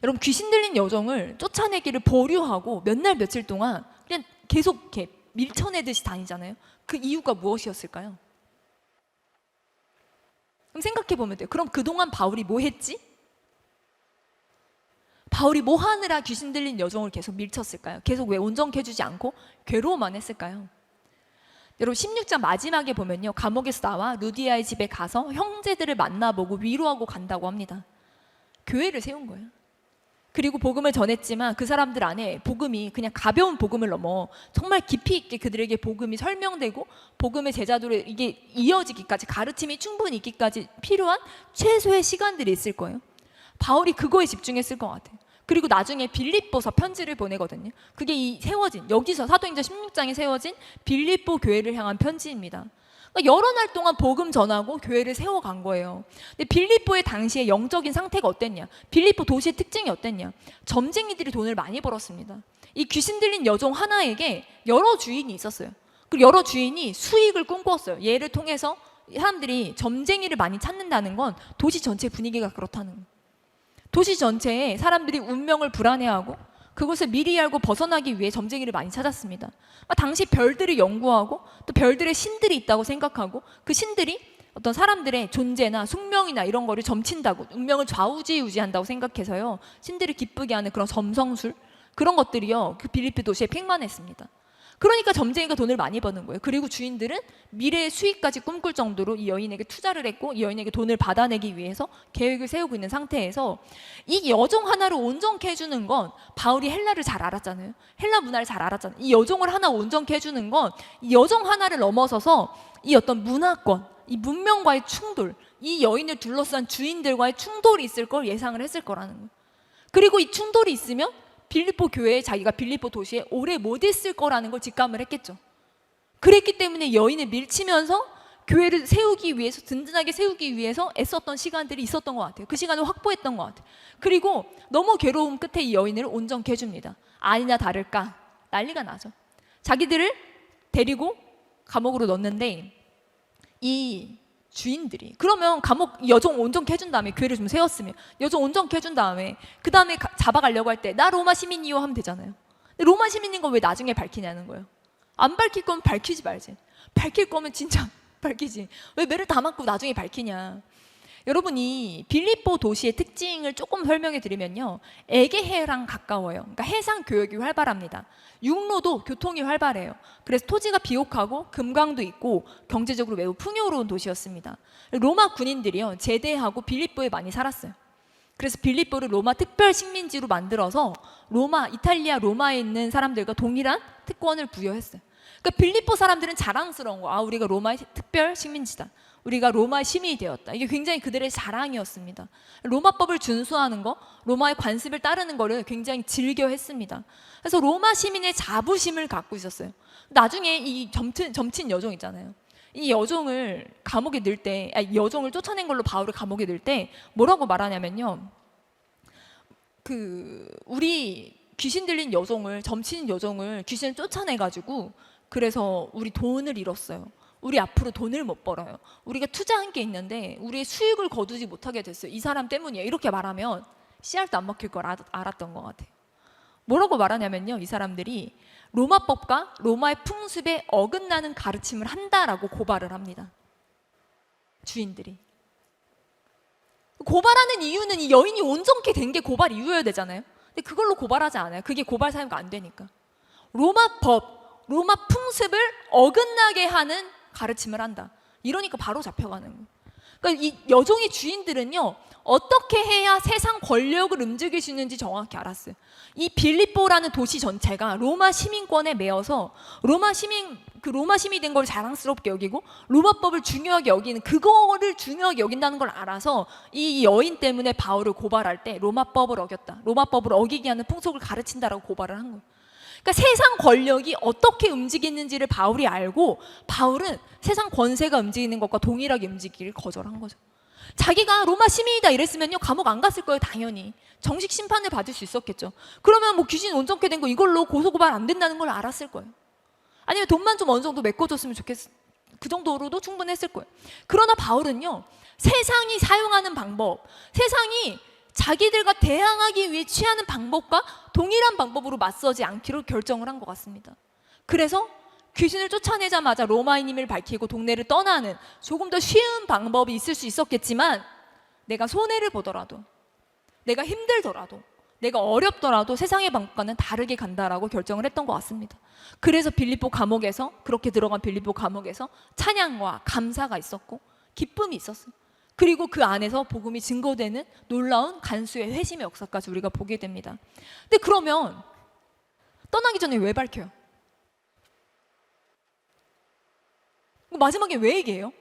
여러분, 귀신 들린 여종을 쫓아내기를 보류하고 몇 날 며칠 동안 그냥 계속 이렇게 밀쳐내듯이 다니잖아요. 그 이유가 무엇이었을까요? 그럼 생각해 보면 돼요. 그럼 그동안 바울이 뭐 했지? 바울이 뭐 하느라 귀신 들린 여종을 계속 밀쳤을까요? 계속 왜 온전케 해주지 않고 괴로워만 했을까요? 여러분, 16장 마지막에 보면요, 감옥에서 나와 루디아의 집에 가서 형제들을 만나보고 위로하고 간다고 합니다. 교회를 세운 거예요. 그리고 복음을 전했지만 그 사람들 안에 복음이 그냥 가벼운 복음을 넘어 정말 깊이 있게 그들에게 복음이 설명되고 복음의 제자도로 이게 이어지기까지, 가르침이 충분히 있기까지 필요한 최소의 시간들이 있을 거예요. 바울이 그거에 집중했을 것 같아요. 그리고 나중에 빌립보서 편지를 보내거든요. 그게 세워진, 여기서 사도행전 16장에 세워진 빌립보 교회를 향한 편지입니다. 그러니까 여러 날 동안 복음 전하고 교회를 세워간 거예요. 근데 빌립보의 당시의 영적인 상태가 어땠냐? 빌립보 도시의 특징이 어땠냐? 점쟁이들이 돈을 많이 벌었습니다. 이 귀신 들린 여종 하나에게 여러 주인이 있었어요. 그리고 여러 주인이 수익을 꿈꾸었어요. 얘를 통해서 사람들이 점쟁이를 많이 찾는다는 건 도시 전체 분위기가 그렇다는 거예요. 도시 전체에 사람들이 운명을 불안해하고 그것을 미리 알고 벗어나기 위해 점쟁이를 많이 찾았습니다. 당시 별들을 연구하고 또 별들의 신들이 있다고 생각하고 그 신들이 어떤 사람들의 존재나 숙명이나 이런 거를 점친다고, 운명을 좌우지우지한다고 생각해서요, 신들을 기쁘게 하는 그런 점성술, 그런 것들이요, 그 빌립보 도시에 팽만했습니다. 그러니까 점쟁이가 돈을 많이 버는 거예요. 그리고 주인들은 미래의 수익까지 꿈꿀 정도로 이 여인에게 투자를 했고 이 여인에게 돈을 받아내기 위해서 계획을 세우고 있는 상태에서 이 여종 하나를 온전케 해주는 건, 바울이 헬라를 잘 알았잖아요. 헬라 문화를 잘 알았잖아요. 이 여종을 하나 온전케 해주는 건 이 여종 하나를 넘어서서 이 어떤 문화권, 이 문명과의 충돌, 이 여인을 둘러싼 주인들과의 충돌이 있을 걸 예상을 했을 거라는 거예요. 그리고 이 충돌이 있으면 빌립보 교회에, 자기가 빌립보 도시에 오래 못 있을 거라는 걸 직감을 했겠죠. 그랬기 때문에 여인을 밀치면서 교회를 세우기 위해서, 든든하게 세우기 위해서 애썼던 시간들이 있었던 것 같아요. 그 시간을 확보했던 것 같아요. 그리고 너무 괴로움 끝에 이 여인을 온전케 해줍니다. 아니나 다를까 난리가 나죠. 자기들을 데리고 감옥으로 넣는데 이 주인들이, 그러면 감옥 여종 온전케 해준 다음에, 교회를 좀 세웠으면 여종 온전케 해준 다음에 그 다음에 잡아가려고 할 때 나 로마 시민이요 하면 되잖아요. 근데 로마 시민인 건 왜 나중에 밝히냐는 거예요. 안 밝힐 거면 밝히지 말지. 밝힐 거면 진짜 밝히지. 왜 매를 다 맞고 나중에 밝히냐. 여러분이 빌립보 도시의 특징을 조금 설명해 드리면요, 에게해랑 가까워요. 그러니까 해상 교역이 활발합니다. 육로도 교통이 활발해요. 그래서 토지가 비옥하고 금강도 있고 경제적으로 매우 풍요로운 도시였습니다. 로마 군인들이요, 제대하고 빌립보에 많이 살았어요. 그래서 빌립보를 로마 특별 식민지로 만들어서 로마, 이탈리아 로마에 있는 사람들과 동일한 특권을 부여했어요. 그러니까 빌립보 사람들은 자랑스러운 거, 아, 우리가 로마의 특별 식민지다, 우리가 로마 시민이 되었다. 이게 굉장히 그들의 자랑이었습니다. 로마법을 준수하는 거, 로마의 관습을 따르는 거를 굉장히 즐겨 했습니다. 그래서 로마 시민의 자부심을 갖고 있었어요. 나중에 이 점친 여종 있잖아요. 이 여종을 감옥에 넣을 때, 여종을 쫓아낸 걸로 바울을 감옥에 넣을 때 뭐라고 말하냐면요, 우리 귀신 들린 여종을, 점친 여종을 귀신을 쫓아내가지고 그래서 우리 돈을 잃었어요. 우리 앞으로 돈을 못 벌어요. 우리가 투자한 게 있는데 우리의 수익을 거두지 못하게 됐어요. 이 사람 때문이에요. 이렇게 말하면 씨알도 안 먹힐 걸 알았던 것 같아요. 뭐라고 말하냐면요, 이 사람들이 로마법과 로마의 풍습에 어긋나는 가르침을 한다라고 고발을 합니다. 주인들이. 고발하는 이유는 이 여인이 온전케 된 게 고발 이유여야 되잖아요. 근데 그걸로 고발하지 않아요. 그게 고발 사유가 안 되니까. 로마법, 로마 풍습을 어긋나게 하는 가르침을 한다. 이러니까 바로 잡혀가는 거예요. 그러니까 이 여종의 주인들은요, 어떻게 해야 세상 권력을 움직일 수 있는지 정확히 알았어요. 이 빌립보라는 도시 전체가 로마 시민권에 매여서 로마 시민이 된 걸 자랑스럽게 여기고 로마법을 중요하게 여기는, 그거를 중요하게 여긴다는 걸 알아서 이 여인 때문에 바울을 고발할 때 로마법을 어겼다, 로마법을 어기게 하는 풍속을 가르친다라고 고발을 한 거예요. 그러니까 세상 권력이 어떻게 움직이는지를 바울이 알고 바울은 세상 권세가 움직이는 것과 동일하게 움직이기를 거절한 거죠. 자기가 로마 시민이다 이랬으면요, 감옥 안 갔을 거예요. 당연히 정식 심판을 받을 수 있었겠죠. 그러면 뭐 귀신 온전케 된 거 이걸로 고소고발 안 된다는 걸 알았을 거예요. 아니면 돈만 좀 어느 정도 메꿔줬으면 그 정도로도 충분했을 거예요. 그러나 바울은요, 세상이 사용하는 방법, 세상이 자기들과 대항하기 위해 취하는 방법과 동일한 방법으로 맞서지 않기로 결정을 한 것 같습니다. 그래서 귀신을 쫓아내자마자 로마인임을 밝히고 동네를 떠나는 조금 더 쉬운 방법이 있을 수 있었겠지만, 내가 손해를 보더라도, 내가 힘들더라도, 내가 어렵더라도 세상의 방법과는 다르게 간다라고 결정을 했던 것 같습니다. 그래서 빌립보 감옥에서, 그렇게 들어간 빌립보 감옥에서 찬양과 감사가 있었고 기쁨이 있었어요. 그리고 그 안에서 복음이 증거되는 놀라운 간수의 회심의 역사까지 우리가 보게 됩니다. 근데 그러면 떠나기 전에 왜 밝혀요? 마지막에 왜 얘기해요?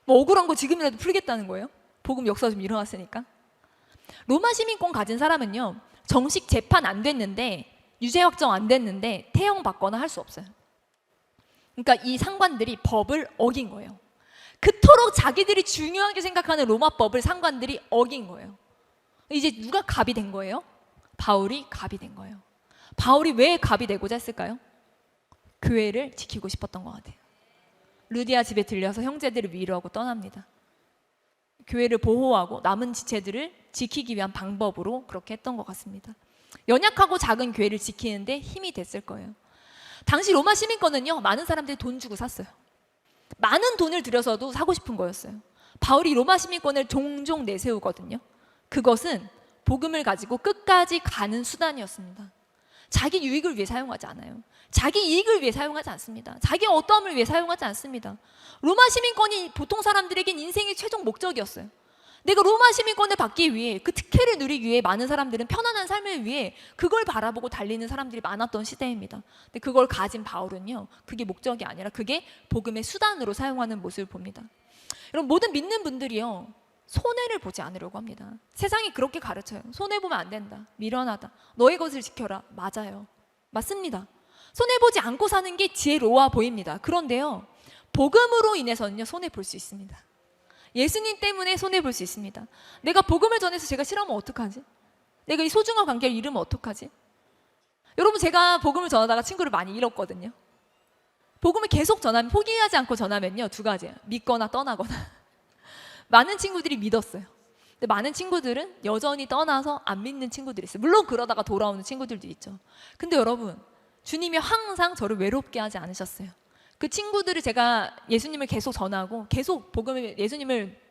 뭐 억울한 거 지금이라도 풀겠다는 거예요? 복음 역사가 좀 일어났으니까. 로마 시민권 가진 사람은요, 정식 재판 안 됐는데, 유죄 확정 안 됐는데 태형 받거나 할 수 없어요. 그러니까 이 상관들이 법을 어긴 거예요. 그토록 자기들이 중요하게 생각하는 로마법을 상관들이 어긴 거예요. 이제 누가 갑이 된 거예요? 바울이 갑이 된 거예요. 바울이 왜 갑이 되고자 했을까요? 교회를 지키고 싶었던 것 같아요. 루디아 집에 들려서 형제들을 위로하고 떠납니다. 교회를 보호하고 남은 지체들을 지키기 위한 방법으로 그렇게 했던 것 같습니다. 연약하고 작은 교회를 지키는데 힘이 됐을 거예요. 당시 로마 시민권은요, 많은 사람들이 돈 주고 샀어요. 많은 돈을 들여서도 사고 싶은 거였어요. 바울이 로마 시민권을 종종 내세우거든요. 그것은 복음을 가지고 끝까지 가는 수단이었습니다. 자기 유익을 위해 사용하지 않아요. 자기 이익을 위해 사용하지 않습니다. 자기 어떠함을 위해 사용하지 않습니다. 로마 시민권이 보통 사람들에겐 인생의 최종 목적이었어요. 내가 로마 시민권을 받기 위해, 그 특혜를 누리기 위해 많은 사람들은 편안한 삶을 위해 그걸 바라보고 달리는 사람들이 많았던 시대입니다. 근데 그걸 가진 바울은요, 그게 목적이 아니라 그게 복음의 수단으로 사용하는 모습을 봅니다. 여러분, 모든 믿는 분들이요, 손해를 보지 않으려고 합니다. 세상이 그렇게 가르쳐요. 손해보면 안 된다, 미련하다, 너의 것을 지켜라. 맞아요, 맞습니다. 손해보지 않고 사는 게 지혜로워 보입니다. 그런데요, 복음으로 인해서는요, 손해볼 수 있습니다. 예수님 때문에 손해볼 수 있습니다. 내가 복음을 전해서 제가 싫어하면 어떡하지? 내가 이 소중한 관계를 잃으면 어떡하지? 여러분, 제가 복음을 전하다가 친구를 많이 잃었거든요. 복음을 계속 전하면, 포기하지 않고 전하면요, 두 가지예요. 믿거나 떠나거나. 많은 친구들이 믿었어요. 근데 많은 친구들은 여전히 떠나서 안 믿는 친구들이 있어요. 물론 그러다가 돌아오는 친구들도 있죠. 근데 여러분, 주님이 항상 저를 외롭게 하지 않으셨어요. 그 친구들을 제가 예수님을 계속 전하고 계속 복음을, 예수님을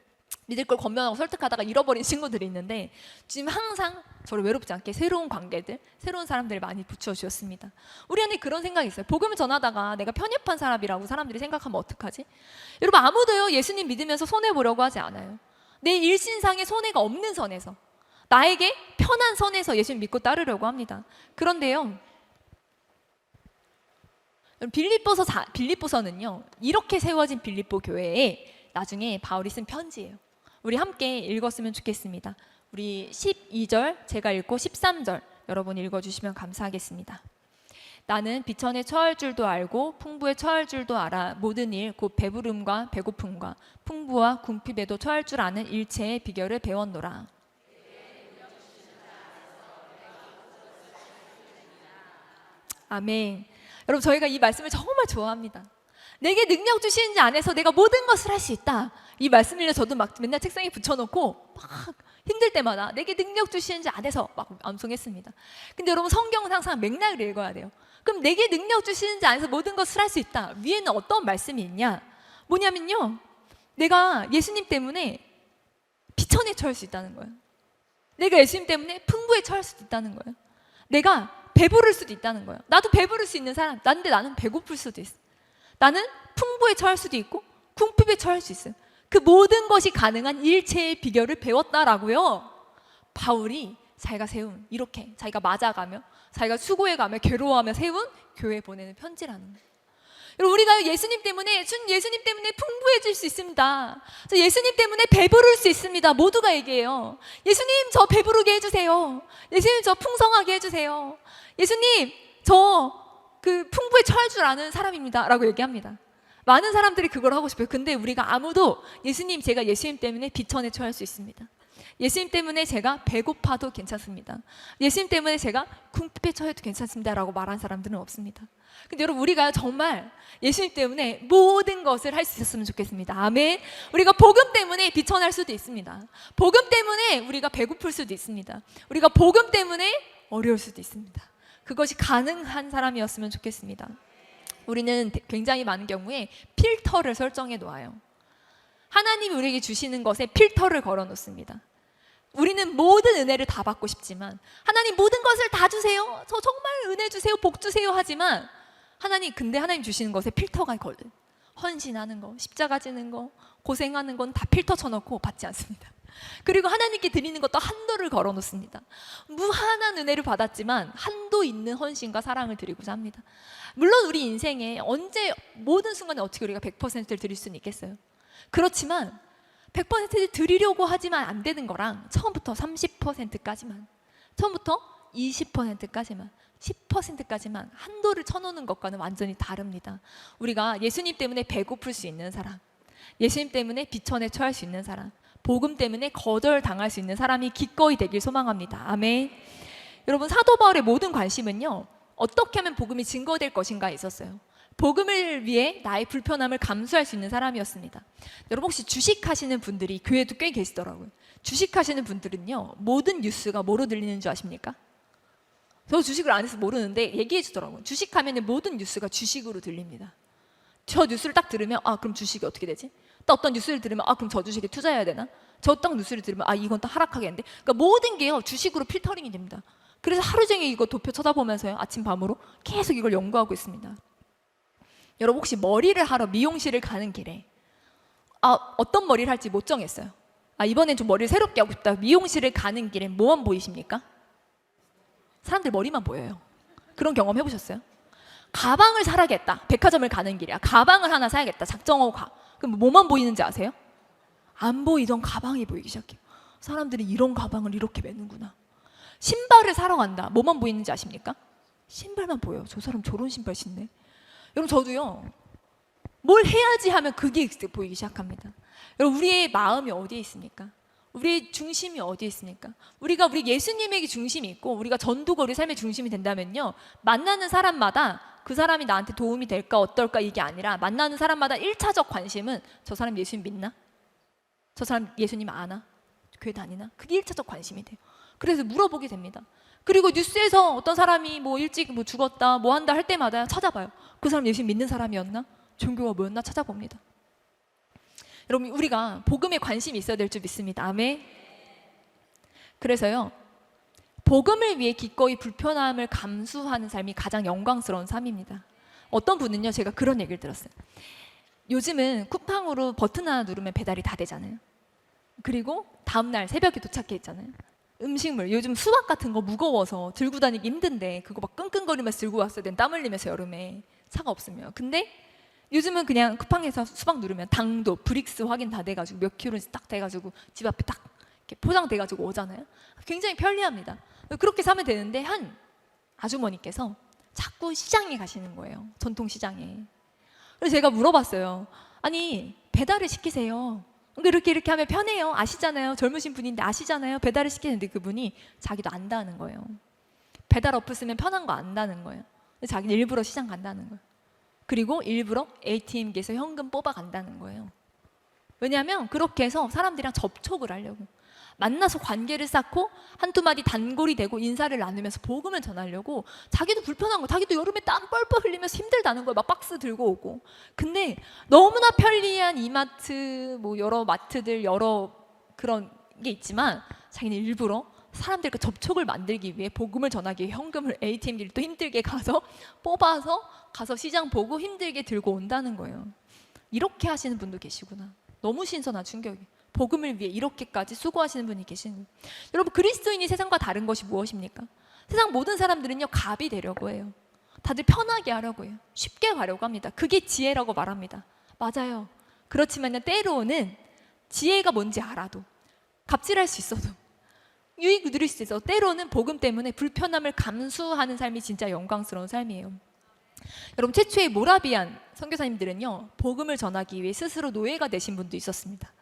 믿을 걸 권면하고 설득하다가 잃어버린 친구들이 있는데, 지금 항상 저를 외롭지 않게 새로운 관계들, 새로운 사람들을 많이 붙여주셨습니다. 우리 안에 그런 생각이 있어요. 복음을 전하다가 내가 편협한 사람이라고 사람들이 생각하면 어떡하지? 여러분, 아무도요, 예수님 믿으면서 손해보려고 하지 않아요. 내 일신상의 손해가 없는 선에서, 나에게 편한 선에서 예수님 믿고 따르려고 합니다. 그런데요, 빌립보서는요, 이렇게 세워진 빌립보 교회에 나중에 바울이 쓴 편지예요. 우리 함께 읽었으면 좋겠습니다. 우리 12절 제가 읽고 13절 여러분 읽어주시면 감사하겠습니다. 나는 비천에 처할 줄도 알고 풍부에 처할 줄도 알아. 모든 일 곧 배부름과 배고픔과 풍부와 궁핍에도 처할 줄 아는 일체의 비결을 배웠노라. 아멘. 여러분, 저희가 이 말씀을 정말 좋아합니다. 내게 능력 주시는 자 안에서 내가 모든 것을 할 수 있다. 이 말씀을 저도 막 맨날 책상에 붙여놓고 막 힘들 때마다 내게 능력 주시는 자 안에서 막 암송했습니다. 근데 여러분, 성경은 항상 맥락을 읽어야 돼요. 그럼 내게 능력 주시는 자 안에서 모든 것을 할 수 있다. 위에는 어떤 말씀이 있냐? 뭐냐면요, 내가 예수님 때문에 비천에 처할 수 있다는 거예요. 내가 예수님 때문에 풍부에 처할 수도 있다는 거예요. 내가 배부를 수도 있다는 거예요. 나도 배부를 수 있는 사람. 근데 나는 배고플 수도 있어. 나는 풍부에 처할 수도 있고 궁핍에 처할 수 있어요. 그 모든 것이 가능한 일체의 비결을 배웠다라고요. 바울이 자기가 세운, 이렇게 자기가 맞아가며 자기가 수고해가며 괴로워하며 세운 교회에 보내는 편지라는 거예요. 여러분, 우리가 예수님 때문에 풍부해질 수 있습니다. 예수님 때문에 배부를 수 있습니다. 모두가 얘기해요. 예수님, 저 배부르게 해주세요. 예수님, 저 풍성하게 해주세요. 예수님, 저 풍부에 처할 줄 아는 사람입니다 라고 얘기합니다. 많은 사람들이 그걸 하고 싶어요. 근데 우리가 아무도 예수님, 제가 예수님 때문에 비천에 처할 수 있습니다. 예수님 때문에 제가 배고파도 괜찮습니다. 예수님 때문에 제가 궁핍에 처해도 괜찮습니다 라고 말한 사람들은 없습니다. 근데 여러분, 우리가 정말 예수님 때문에 모든 것을 할 수 있었으면 좋겠습니다. 아멘. 우리가 복음 때문에 비천할 수도 있습니다. 복음 때문에 우리가 배고플 수도 있습니다. 우리가 복음 때문에 어려울 수도 있습니다. 그것이 가능한 사람이었으면 좋겠습니다. 우리는 굉장히 많은 경우에 필터를 설정해 놓아요. 하나님이 우리에게 주시는 것에 필터를 걸어 놓습니다. 우리는 모든 은혜를 다 받고 싶지만, 하나님 모든 것을 다 주세요, 저 정말 은혜 주세요, 복 주세요 하지만, 근데 하나님 주시는 것에 필터가 걸려. 헌신하는 거, 십자가 지는 거, 고생하는 건 다 필터 쳐놓고 받지 않습니다. 그리고 하나님께 드리는 것도 한도를 걸어 놓습니다. 무한한 은혜를 받았지만 한도 있는 헌신과 사랑을 드리고자 합니다. 물론 우리 인생에 언제 모든 순간에 어떻게 우리가 100%를 드릴 수는 있겠어요. 그렇지만 100%를 드리려고 하지만 안 되는 거랑, 처음부터 30%까지만, 처음부터 20%까지만, 10%까지만 한도를 쳐놓는 것과는 완전히 다릅니다. 우리가 예수님 때문에 배고플 수 있는 사람, 예수님 때문에 비천에 처할 수 있는 사람, 복음 때문에 거절당할 수 있는 사람이 기꺼이 되길 소망합니다. 아멘. 여러분, 사도 바울의 모든 관심은요, 어떻게 하면 복음이 증거될 것인가에 있었어요. 복음을 위해 나의 불편함을 감수할 수 있는 사람이었습니다. 여러분, 혹시 주식하시는 분들이 교회도 꽤 계시더라고요. 주식하시는 분들은요, 모든 뉴스가 뭐로 들리는 줄 아십니까? 저 주식을 안 해서 모르는데 얘기해 주더라고요. 주식하면 모든 뉴스가 주식으로 들립니다. 저 뉴스를 딱 들으면, 그럼 주식이 어떻게 되지? 또 어떤 뉴스를 들으면, 그럼 저 주식에 투자해야 되나? 저 딱 뉴스를 들으면, 이건 또 하락하겠는데? 그러니까 모든 게요, 주식으로 필터링이 됩니다. 그래서 하루 종일 이거 도표 쳐다보면서요, 아침 밤으로 계속 이걸 연구하고 있습니다. 여러분, 혹시 머리를 하러 미용실을 가는 길에 어떤 머리를 할지 못 정했어요. 이번엔 좀 머리를 새롭게 하고 싶다. 미용실을 가는 길에 뭐만 보이십니까? 사람들 머리만 보여요. 그런 경험 해보셨어요? 가방을 사야겠다. 백화점을 가는 길이야. 가방을 하나 사야겠다. 작정하고 가. 그럼 뭐만 보이는지 아세요? 안 보이던 가방이 보이기 시작해요. 사람들이 이런 가방을 이렇게 매는구나. 신발을 사러 간다. 뭐만 보이는지 아십니까? 신발만 보여요. 저 사람 저런 신발 신네. 여러분, 저도요, 뭘 해야지 하면 그게 보이기 시작합니다. 여러분, 우리의 마음이 어디에 있습니까? 우리의 중심이 어디에 있습니까? 우리 예수님에게 중심이 있고, 우리가 전도가 우리 삶의 중심이 된다면요, 만나는 사람마다 그 사람이 나한테 도움이 될까 어떨까 이게 아니라, 만나는 사람마다 1차적 관심은 저 사람 예수님 믿나? 저 사람 예수님 아나? 교회 다니나? 그게 1차적 관심이 돼요. 그래서 물어보게 됩니다. 그리고 뉴스에서 어떤 사람이 일찍 죽었다, 뭐 한다 할 때마다 찾아봐요. 그 사람 예수님 믿는 사람이었나? 종교가 뭐였나 찾아봅니다. 여러분, 우리가 복음에 관심이 있어야 될 줄 믿습니다. 아멘. 그래서요, 복음을 위해 기꺼이 불편함을 감수하는 삶이 가장 영광스러운 삶입니다. 어떤 분은요, 제가 그런 얘기를 들었어요. 요즘은 쿠팡으로 버튼 하나 누르면 배달이 다 되잖아요. 그리고 다음날 새벽에 도착해 있잖아요. 음식물, 요즘 수박 같은 거 무거워서 들고 다니기 힘든데 그거 막 끙끙거리면서 들고 왔어야 되는, 땀 흘리면서 여름에 차가 없으면. 근데 요즘은 그냥 쿠팡에서 수박 누르면 당도, 브릭스 확인 다 돼가지고 몇 킬로인지 딱 돼가지고 집 앞에 딱 이렇게 포장돼가지고 오잖아요. 굉장히 편리합니다. 그렇게 사면 되는데, 한 아주머니께서 자꾸 시장에 가시는 거예요. 전통시장에. 그래서 제가 물어봤어요. 아니, 배달을 시키세요. 이렇게 하면 편해요. 아시잖아요. 젊으신 분인데 아시잖아요. 배달을 시키는데 그분이 자기도 안다는 거예요. 배달 어플 쓰면 편한 거 안다는 거예요. 자기는 일부러 시장 간다는 거예요. 그리고 일부러 ATM기에서 현금 뽑아 간다는 거예요. 왜냐하면 그렇게 해서 사람들이랑 접촉을 하려고, 만나서 관계를 쌓고 한두 마디 단골이 되고 인사를 나누면서 복음을 전하려고, 자기도 불편한 거, 자기도 여름에 땀 뻘뻘 흘리면서 힘들다는 거예요. 막 박스 들고 오고. 근데 너무나 편리한 이마트, 여러 마트들, 여러 그런 게 있지만 자기는 일부러 사람들과 접촉을 만들기 위해, 복음을 전하기 위해 현금을 ATM기를 또 힘들게 가서 뽑아서 가서 시장 보고 힘들게 들고 온다는 거예요. 이렇게 하시는 분도 계시구나. 너무 신선한 충격이. 복음을 위해 이렇게까지 수고하시는 분이 계시는 거예요. 여러분, 그리스도인이 세상과 다른 것이 무엇입니까? 세상 모든 사람들은요, 갑이 되려고 해요. 다들 편하게 하려고 해요. 쉽게 가려고 합니다. 그게 지혜라고 말합니다. 맞아요. 그렇지만요, 때로는 지혜가 뭔지 알아도, 갑질할 수 있어도, 유익을 누릴 수 있어도, 때로는 복음 때문에 불편함을 감수하는 삶이 진짜 영광스러운 삶이에요. 여러분, 최초의 모라비안 선교사님들은요, 복음을 전하기 위해 스스로 노예가 되신 분도 있었습니다.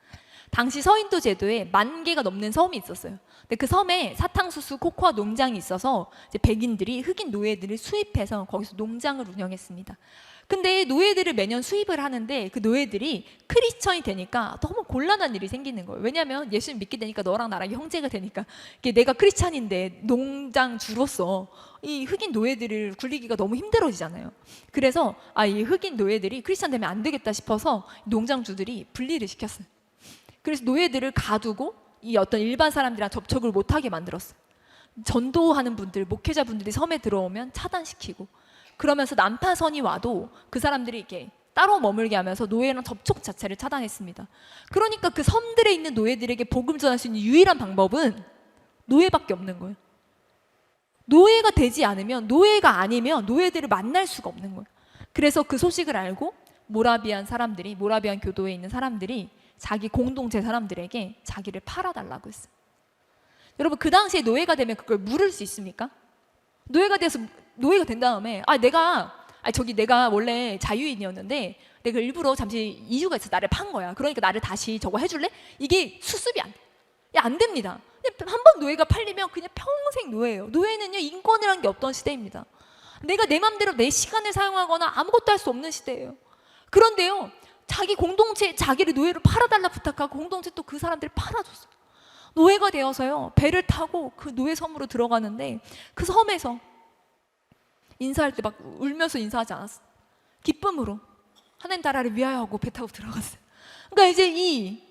당시 서인도 제도에 10,000개가 넘는 섬이 있었어요. 근데 그 섬에 사탕수수 코코아 농장이 있어서 이제 백인들이 흑인 노예들을 수입해서 거기서 농장을 운영했습니다. 근데 노예들을 매년 수입을 하는데 그 노예들이 크리스천이 되니까 너무 곤란한 일이 생기는 거예요. 왜냐하면 예수님 믿게 되니까 너랑 나랑 형제가 되니까 이게 내가 크리스천인데 농장주로서 이 흑인 노예들을 굴리기가 너무 힘들어지잖아요. 그래서 이 흑인 노예들이 크리스천 되면 안 되겠다 싶어서 농장주들이 분리를 시켰어요. 그래서 노예들을 가두고 이 어떤 일반 사람들이랑 접촉을 못하게 만들었어요. 전도하는 분들, 목회자분들이 섬에 들어오면 차단시키고, 그러면서 난파선이 와도 그 사람들이 이렇게 따로 머물게 하면서 노예랑 접촉 자체를 차단했습니다. 그러니까 그 섬들에 있는 노예들에게 복음 전할 수 있는 유일한 방법은 노예밖에 없는 거예요. 노예가 되지 않으면, 노예가 아니면 노예들을 만날 수가 없는 거예요. 그래서 그 소식을 알고 모라비안 교도에 있는 사람들이 자기 공동체 사람들에게 자기를 팔아달라고 했어요. 여러분, 그 당시에 노예가 되면 그걸 물을 수 있습니까? 노예가 된 다음에 내가 원래 자유인이었는데 내가 일부러 잠시 이유가 있어 나를 판 거야. 그러니까 나를 다시 저거 해줄래? 이게 수습이 안 돼. 안 됩니다. 한 번 노예가 팔리면 그냥 평생 노예예요. 노예는요, 인권이라는 게 없던 시대입니다. 내가 내 맘대로 내 시간을 사용하거나 아무것도 할 수 없는 시대예요. 그런데요, 자기 공동체 자기를 노예로 팔아달라 부탁하고 공동체 또 그 사람들을 팔아줬어요. 노예가 되어서요, 배를 타고 그 노예 섬으로 들어가는데 그 섬에서 인사할 때 막 울면서 인사하지 않았어. 기쁨으로 하나님 나라를 위하여 하고 배 타고 들어갔어요. 그러니까 이제 이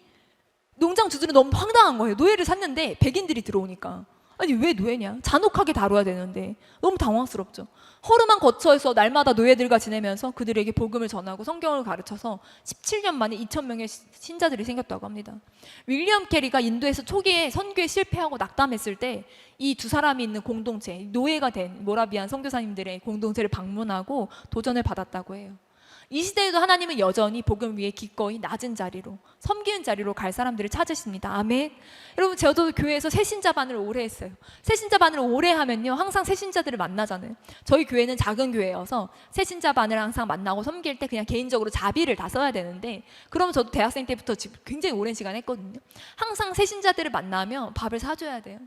농장 주주는 너무 황당한 거예요. 노예를 샀는데 백인들이 들어오니까 아니 왜 노예냐? 잔혹하게 다뤄야 되는데 너무 당황스럽죠. 허름한 거처에서 날마다 노예들과 지내면서 그들에게 복음을 전하고 성경을 가르쳐서 17년 만에 2,000명의 신자들이 생겼다고 합니다. 윌리엄 캐리가 인도에서 초기에 선교에 실패하고 낙담했을 때 이 두 사람이 있는 공동체, 노예가 된 모라비안 선교사님들의 공동체를 방문하고 도전을 받았다고 해요. 이 시대에도 하나님은 여전히 복음 위에 기꺼이 낮은 자리로, 섬기는 자리로 갈 사람들을 찾으십니다. 아멘. 여러분, 저도 교회에서 새신자반을 오래 했어요. 새신자반을 오래 하면요, 항상 새신자들을 만나잖아요. 저희 교회는 작은 교회여서 새신자반을 항상 만나고 섬길 때 그냥 개인적으로 자비를 다 써야 되는데, 그러면 저도 대학생 때부터 지금 굉장히 오랜 시간 했거든요. 항상 새신자들을 만나면 밥을 사줘야 돼요.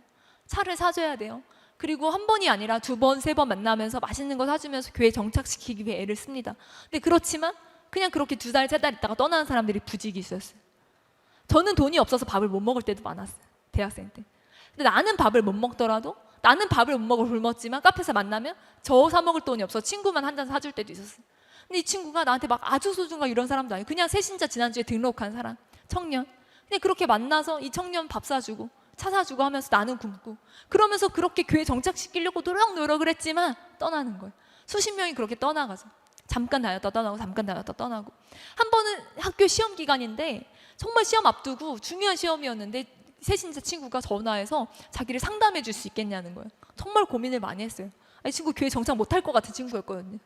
차를 사줘야 돼요. 그리고 한 번이 아니라 2번, 3번 만나면서 맛있는 거 사주면서 교회 정착시키기 위해 애를 씁니다. 근데 그렇지만 그냥 그렇게 2달, 3달 있다가 떠나는 사람들이 부직이 있었어요. 저는 돈이 없어서 밥을 못 먹을 때도 많았어요. 대학생 때. 근데 나는 밥을 못 먹더라도, 나는 밥을 못 먹을 굶었지만 카페에서 만나면 저 사 먹을 돈이 없어 친구만 한 잔 사줄 때도 있었어요. 근데 이 친구가 나한테 막 아주 소중하고 이런 사람도 아니고 그냥 새신자 지난주에 등록한 사람, 청년. 근데 그렇게 만나서 이 청년 밥 사주고 차 사주고 하면서 나는 굶고, 그러면서 그렇게 교회 정착시키려고 노력을 했지만 떠나는 거예요. 수십 명이 그렇게 떠나가서 잠깐 다녔다 떠나고 잠깐 다녔다 떠나고. 한 번은 학교 시험 기간인데 정말 시험 앞두고 중요한 시험이었는데 새신자 친구가 전화해서 자기를 상담해 줄 수 있겠냐는 거예요. 정말 고민을 많이 했어요. 이 친구 교회 정착 못할 것 같은 친구였거든요.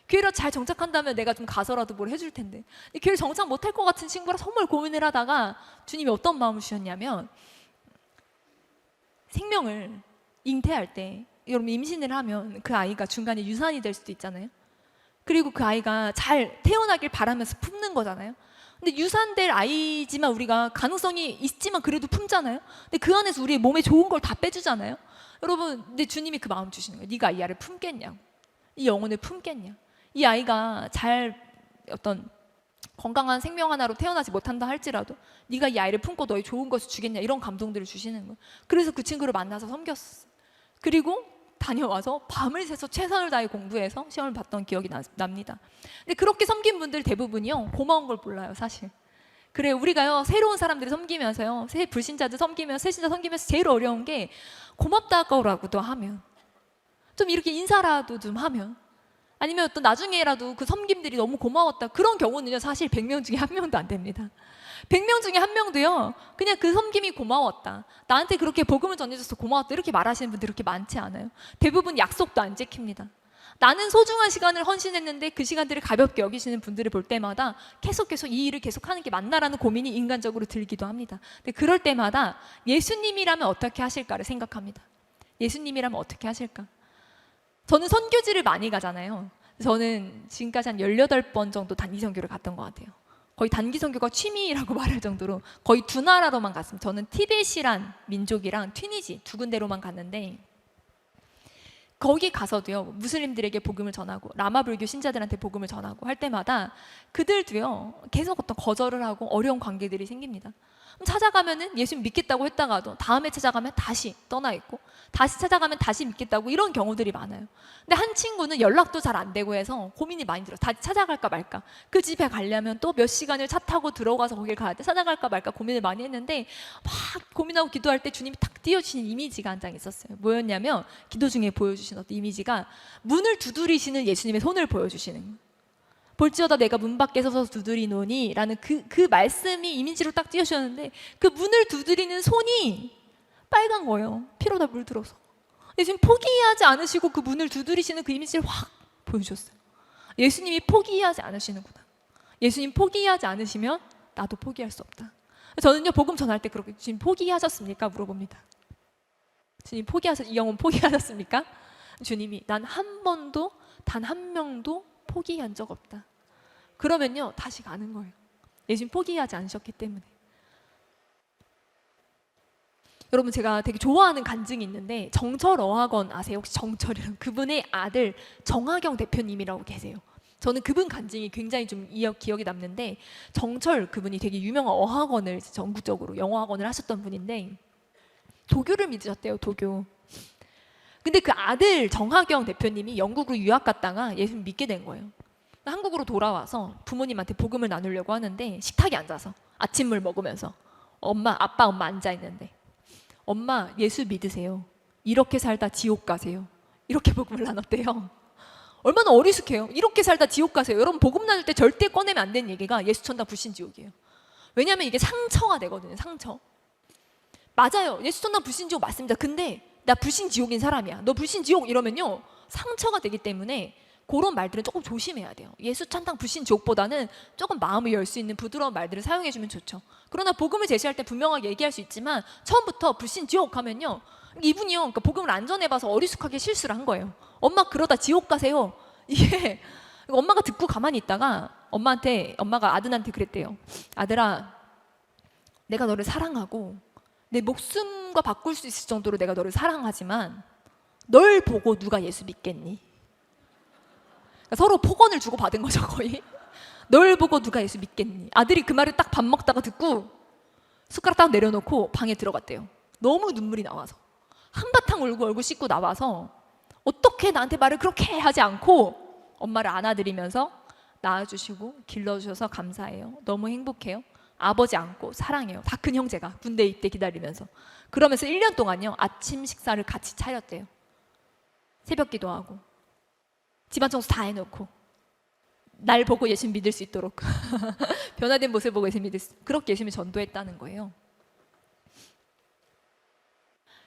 교회로 잘 정착한다면 내가 좀 가서라도 뭘 해줄 텐데, 교회 정착 못할 것 같은 친구라 정말 고민을 하다가 주님이 어떤 마음을 주셨냐면, 생명을 잉태할 때 여러분 임신을 하면 그 아이가 중간에 유산이 될 수도 있잖아요. 그리고 그 아이가 잘 태어나길 바라면서 품는 거잖아요. 근데 유산될 아이지만 우리가 가능성이 있지만 그래도 품잖아요. 근데 그 안에서 우리의 몸에 좋은 걸 다 빼주잖아요. 여러분, 근데 주님이 그 마음 주시는 거예요. 네가 이 아이를 품겠냐? 이 영혼을 품겠냐? 이 아이가 잘 어떤 건강한 생명 하나로 태어나지 못한다 할지라도 네가 이 아이를 품고 너의 좋은 것을 주겠냐, 이런 감동들을 주시는 거예요. 그래서 그 친구를 만나서 섬겼어. 그리고 다녀와서 밤을 새서 최선을 다해 공부해서 시험을 봤던 기억이 납니다. 근데 그렇게 섬긴 분들 대부분이요, 고마운 걸 몰라요, 사실. 그래, 우리가요, 새로운 사람들을 섬기면서요, 새 불신자들 섬기면서, 새신자 섬기면서 제일 어려운 게 고맙다고라고도 하면, 좀 이렇게 인사라도 좀 하면, 아니면 또 나중에라도 그 섬김들이 너무 고마웠다, 그런 경우는요 사실 100명 중에 1명도 안 됩니다. 100명 중에 1명도요 그냥 그 섬김이 고마웠다, 나한테 그렇게 복음을 전해줘서 고마웠다, 이렇게 말하시는 분들이 그렇게 많지 않아요. 대부분 약속도 안 지킵니다. 나는 소중한 시간을 헌신했는데 그 시간들을 가볍게 여기시는 분들을 볼 때마다 계속 이 일을 계속하는 게 맞나라는 고민이 인간적으로 들기도 합니다. 근데 그럴 때마다 예수님이라면 어떻게 하실까를 생각합니다. 예수님이라면 어떻게 하실까? 저는 선교지를 많이 가잖아요. 저는 지금까지 한 18번 정도 단기 선교를 갔던 것 같아요. 거의 단기 선교가 취미라고 말할 정도로 거의 두 나라로만 갔습니다. 저는 티벳이란 민족이랑 튀니지 두 군데로만 갔는데, 거기 가서도요, 무슬림들에게 복음을 전하고 라마 불교 신자들한테 복음을 전하고 할 때마다 그들도요 계속 어떤 거절을 하고 어려운 관계들이 생깁니다. 찾아가면은 예수 믿겠다고 했다가도 다음에 찾아가면 다시 떠나 있고, 다시 찾아가면 다시 믿겠다고, 이런 경우들이 많아요. 근데 한 친구는 연락도 잘 안 되고 해서 고민이 많이 들어요. 다시 찾아갈까 말까. 그 집에 가려면 또 몇 시간을 차 타고 들어가서 거길 가야 돼. 찾아갈까 말까 고민을 많이 했는데, 막 고민하고 기도할 때 주님이 탁 띄워주신 이미지가 한 장 있었어요. 뭐였냐면, 기도 중에 보여주신 어떤 이미지가 문을 두드리시는 예수님의 손을 보여주시는 거예요. 볼지어다 내가 문 밖에 서서 두드리노니 라는 그 말씀이 이미지로 딱 띄워주셨는데, 그 문을 두드리는 손이 빨간 거예요. 피로 다 물들어서. 예수님 포기하지 않으시고 그 문을 두드리시는 그 이미지를 확 보여주셨어요. 예수님이 포기하지 않으시는구나. 예수님 포기하지 않으시면 나도 포기할 수 없다. 저는요, 복음 전할 때 그렇게, 주님 포기하셨습니까? 물어봅니다. 주님 이 영혼 포기하셨습니까? 주님이 난 한 번도 단 한 명도 포기한 적 없다. 그러면요, 다시 가는 거예요. 예수님 포기하지 않으셨기 때문에. 여러분, 제가 되게 좋아하는 간증이 있는데, 정철 어학원 아세요? 혹시 정철이라는 그분의 아들 정하경 대표님이라고 계세요. 저는 그분 간증이 굉장히 좀 기억에 남는데, 정철 그분이 되게 유명한 어학원을 전국적으로 영어학원을 하셨던 분인데, 도교를 믿으셨대요. 도교. 근데 그 아들 정하경 대표님이 영국으로 유학 갔다가 예수님 믿게 된 거예요. 한국으로 돌아와서 부모님한테 복음을 나누려고 하는데, 식탁에 앉아서 아침물 먹으면서 아빠 엄마 앉아 있는데, 엄마 예수 믿으세요. 이렇게 살다 지옥 가세요. 이렇게 복음을 나눴대요. 얼마나 어리숙해요. 이렇게 살다 지옥 가세요. 여러분, 복음 나눌 때 절대 꺼내면 안 되는 얘기가 예수 천당 불신 지옥이에요. 왜냐하면 이게 상처가 되거든요. 상처. 맞아요. 예수 천당 불신 지옥 맞습니다. 근데 나 불신 지옥인 사람이야. 너 불신 지옥 이러면요, 상처가 되기 때문에 그런 말들은 조금 조심해야 돼요. 예수 천당 불신 지옥보다는 조금 마음을 열 수 있는 부드러운 말들을 사용해주면 좋죠. 그러나 복음을 제시할 때 분명하게 얘기할 수 있지만, 처음부터 불신 지옥 하면요, 이분이요, 그러니까 복음을 안 전해봐서 어리숙하게 실수를 한 거예요. 엄마 그러다 지옥 가세요. 이게 엄마가 듣고 가만히 있다가 엄마가 아들한테 그랬대요. 아들아, 내가 너를 사랑하고 내 목숨과 바꿀 수 있을 정도로 내가 너를 사랑하지만 널 보고 누가 예수 믿겠니? 그러니까 서로 폭언을 주고 받은 거죠, 거의. 널 보고 누가 예수 믿겠니? 아들이 그 말을 딱 밥 먹다가 듣고 숟가락 딱 내려놓고 방에 들어갔대요. 너무 눈물이 나와서 한바탕 울고 얼굴 씻고 나와서, 어떻게 나한테 말을 그렇게 하지 않고 엄마를 안아드리면서 낳아주시고 길러주셔서 감사해요. 너무 행복해요. 아버지 안고 사랑해요. 다 큰 형제가 군대 입대 기다리면서. 그러면서 1년 동안요, 아침 식사를 같이 차렸대요. 새벽 기도하고 집안 청소 다 해놓고, 날 보고 예수님 믿을 수 있도록 변화된 모습을 보고 예수님 믿을 수 있도록 그렇게 예수님을 전도했다는 거예요.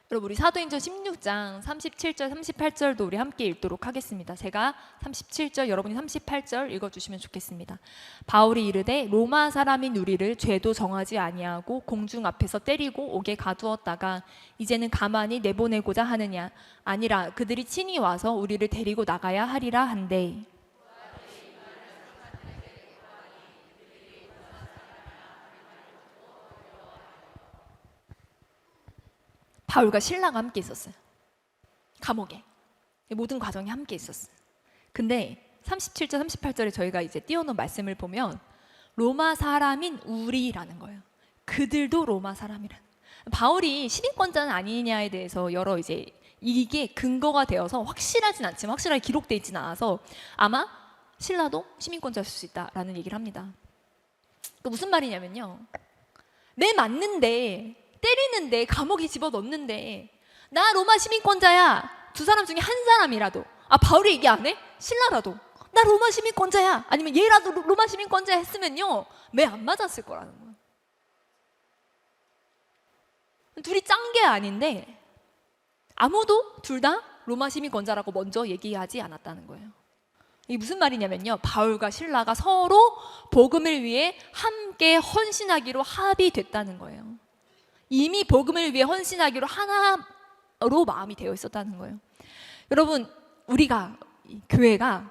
여러분, 우리 사도행전 16장 37절 38절도 우리 함께 읽도록 하겠습니다. 제가 37절, 여러분이 38절 읽어주시면 좋겠습니다. 바울이 이르되 로마 사람인 우리를 죄도 정하지 아니하고 공중 앞에서 때리고 옥에 가두었다가 이제는 가만히 내보내고자 하느냐? 아니라 그들이 친히 와서 우리를 데리고 나가야 하리라 한대. 바울과 실라가 함께 있었어요. 감옥에. 모든 과정이 함께 있었어요. 근데 37절, 38절에 저희가 이제 띄워놓은 말씀을 보면 로마 사람인 우리라는 거예요. 그들도 로마 사람이라는. 바울이 시민권자는 아니냐에 대해서 여러 이제 이게 근거가 되어서 확실하진 않지만, 확실하게 기록되어 있지는 않아서 아마 실라도 시민권자일 수 있다라는 얘기를 합니다. 그 무슨 말이냐면요, 내 맞는데, 때리는데, 감옥에 집어넣는데 나 로마 시민권자야. 두 사람 중에 한 사람이라도, 바울이 얘기 안 해? 신라라도 나 로마 시민권자야, 아니면 얘라도 로마 시민권자야 했으면요, 매 안 맞았을 거라는 거예요. 둘이 짠 게 아닌데 아무도 둘 다 로마 시민권자라고 먼저 얘기하지 않았다는 거예요. 이게 무슨 말이냐면요, 바울과 신라가 서로 복음을 위해 함께 헌신하기로 합의됐다는 거예요. 이미 복음을 위해 헌신하기로 하나로 마음이 되어 있었다는 거예요. 여러분, 우리가 교회가,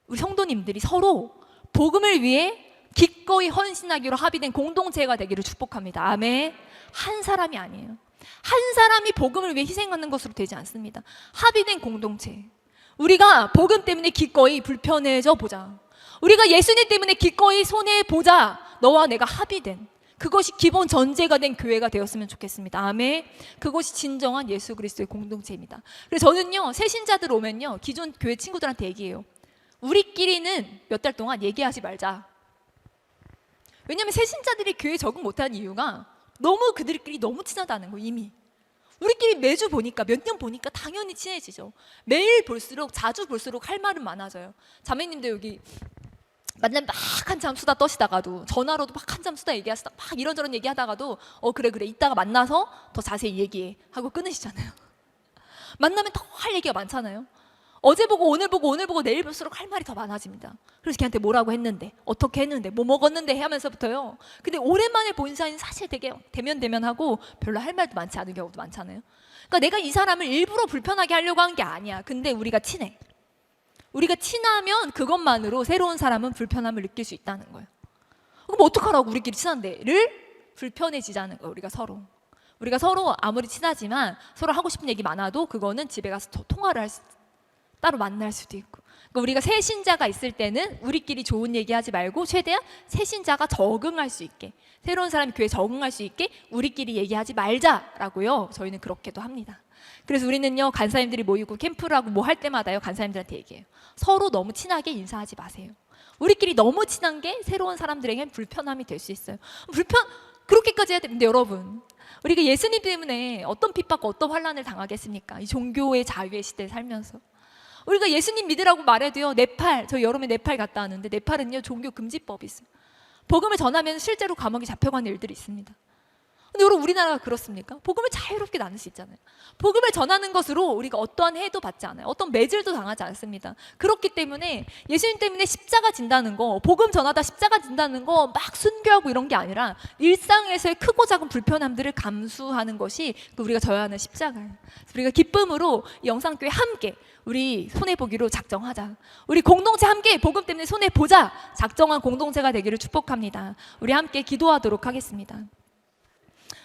우리 성도님들이 서로 복음을 위해 기꺼이 헌신하기로 합의된 공동체가 되기를 축복합니다. 아멘. 한 사람이 아니에요. 한 사람이 복음을 위해 희생하는 것으로 되지 않습니다. 합의된 공동체. 우리가 복음 때문에 기꺼이 불편해져 보자. 우리가 예수님 때문에 기꺼이 손해보자. 너와 내가 합의된, 그것이 기본 전제가 된 교회가 되었으면 좋겠습니다. 아멘. 그것이 진정한 예수 그리스도의 공동체입니다. 그래서 저는요, 새 신자들 오면요, 기존 교회 친구들한테 얘기해요. 우리끼리는 몇 달 동안 얘기하지 말자. 왜냐하면 새 신자들이 교회에 적응 못하는 이유가 너무 그들끼리 너무 친하다는 거. 이미 우리끼리 매주 보니까, 몇 년 보니까 당연히 친해지죠. 매일 볼수록, 자주 볼수록 할 말은 많아져요. 자매님들 여기 만나면 막 한참 수다 떠시다가도, 전화로도 막 한참 수다 얘기하시다 막 이런저런 얘기하다가도 그래 이따가 만나서 더 자세히 얘기해 하고 끊으시잖아요. 만나면 더 할 얘기가 많잖아요. 어제 보고 오늘 보고 오늘 보고 내일 볼수록 할 말이 더 많아집니다. 그래서 걔한테 뭐라고 했는데, 어떻게 했는데, 뭐 먹었는데 하면서부터요. 근데 오랜만에 본 사이는 사실 되게 대면대면하고 별로 할 말도 많지 않은 경우도 많잖아요. 그러니까 내가 이 사람을 일부러 불편하게 하려고 한 게 아니야. 근데 우리가 친해. 우리가 친하면 그것만으로 새로운 사람은 불편함을 느낄 수 있다는 거예요. 그럼 어떡하라고, 우리끼리 친한데를 불편해지자는 거예요. 우리가 서로 아무리 친하지만 서로 하고 싶은 얘기 많아도 그거는 집에 가서 통화를 할 수 있어요. 따로 만날 수도 있고. 그러니까 우리가 새 신자가 있을 때는 우리끼리 좋은 얘기하지 말고 최대한 새 신자가 적응할 수 있게, 새로운 사람이 교회에 적응할 수 있게 우리끼리 얘기하지 말자라고요. 저희는 그렇게도 합니다. 그래서 우리는요, 간사님들이 모이고 캠프를 하고 뭐 할 때마다요, 간사님들한테 얘기해요. 서로 너무 친하게 인사하지 마세요. 우리끼리 너무 친한 게 새로운 사람들에겐 불편함이 될 수 있어요. 그렇게까지 해야 되는데 여러분, 우리가 예수님 때문에 어떤 핍박과 어떤 환난을 당하겠습니까? 이 종교의 자유의 시대에 살면서. 우리가 예수님 믿으라고 말해도요, 저 여름에 네팔 갔다 왔는데, 네팔은요 종교 금지법이 있어요. 복음을 전하면 실제로 감옥에 잡혀가는 일들이 있습니다. 근데 여러분, 우리나라가 그렇습니까? 복음을 자유롭게 나눌 수 있잖아요. 복음을 전하는 것으로 우리가 어떠한 해도 받지 않아요. 어떤 매질도 당하지 않습니다. 그렇기 때문에 예수님 때문에 십자가 진다는 거, 복음 전하다 십자가 진다는 거 막 순교하고 이런 게 아니라 일상에서의 크고 작은 불편함들을 감수하는 것이 우리가 져야 하는 십자가예요. 그래서 우리가 기쁨으로 이 영상교회 함께 우리 손해보기로 작정하자. 우리 공동체 함께 복음 때문에 손해보자. 작정한 공동체가 되기를 축복합니다. 우리 함께 기도하도록 하겠습니다.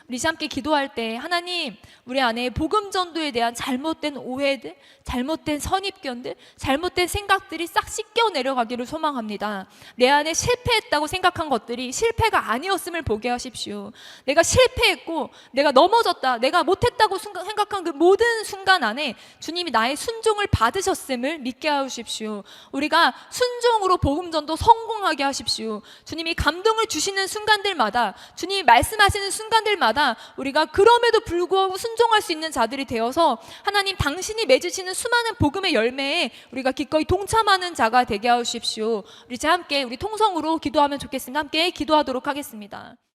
우리 함께 기도할 때, 하나님, 우리 안에 복음 전도에 대한 잘못된 오해들, 잘못된 선입견들, 잘못된 생각들이 싹 씻겨 내려가기를 소망합니다. 내 안에 실패했다고 생각한 것들이 실패가 아니었음을 보게 하십시오. 내가 실패했고 내가 넘어졌다, 내가 못했다고 생각한 그 모든 순간 안에 주님이 나의 순종을 받으셨음을 믿게 하십시오. 우리가 순종으로 복음 전도 성공하게 하십시오. 주님이 감동을 주시는 순간들마다, 주님이 말씀하시는 순간들마다 우리가 그럼에도 불구하고 순종할 수 있는 자들이 되어서 하나님 당신이 맺으시는 수많은 복음의 열매에 우리가 기꺼이 동참하는 자가 되게 하십시오. 우리 함께 우리 통성으로 기도하면 좋겠습니다. 함께 기도하도록 하겠습니다.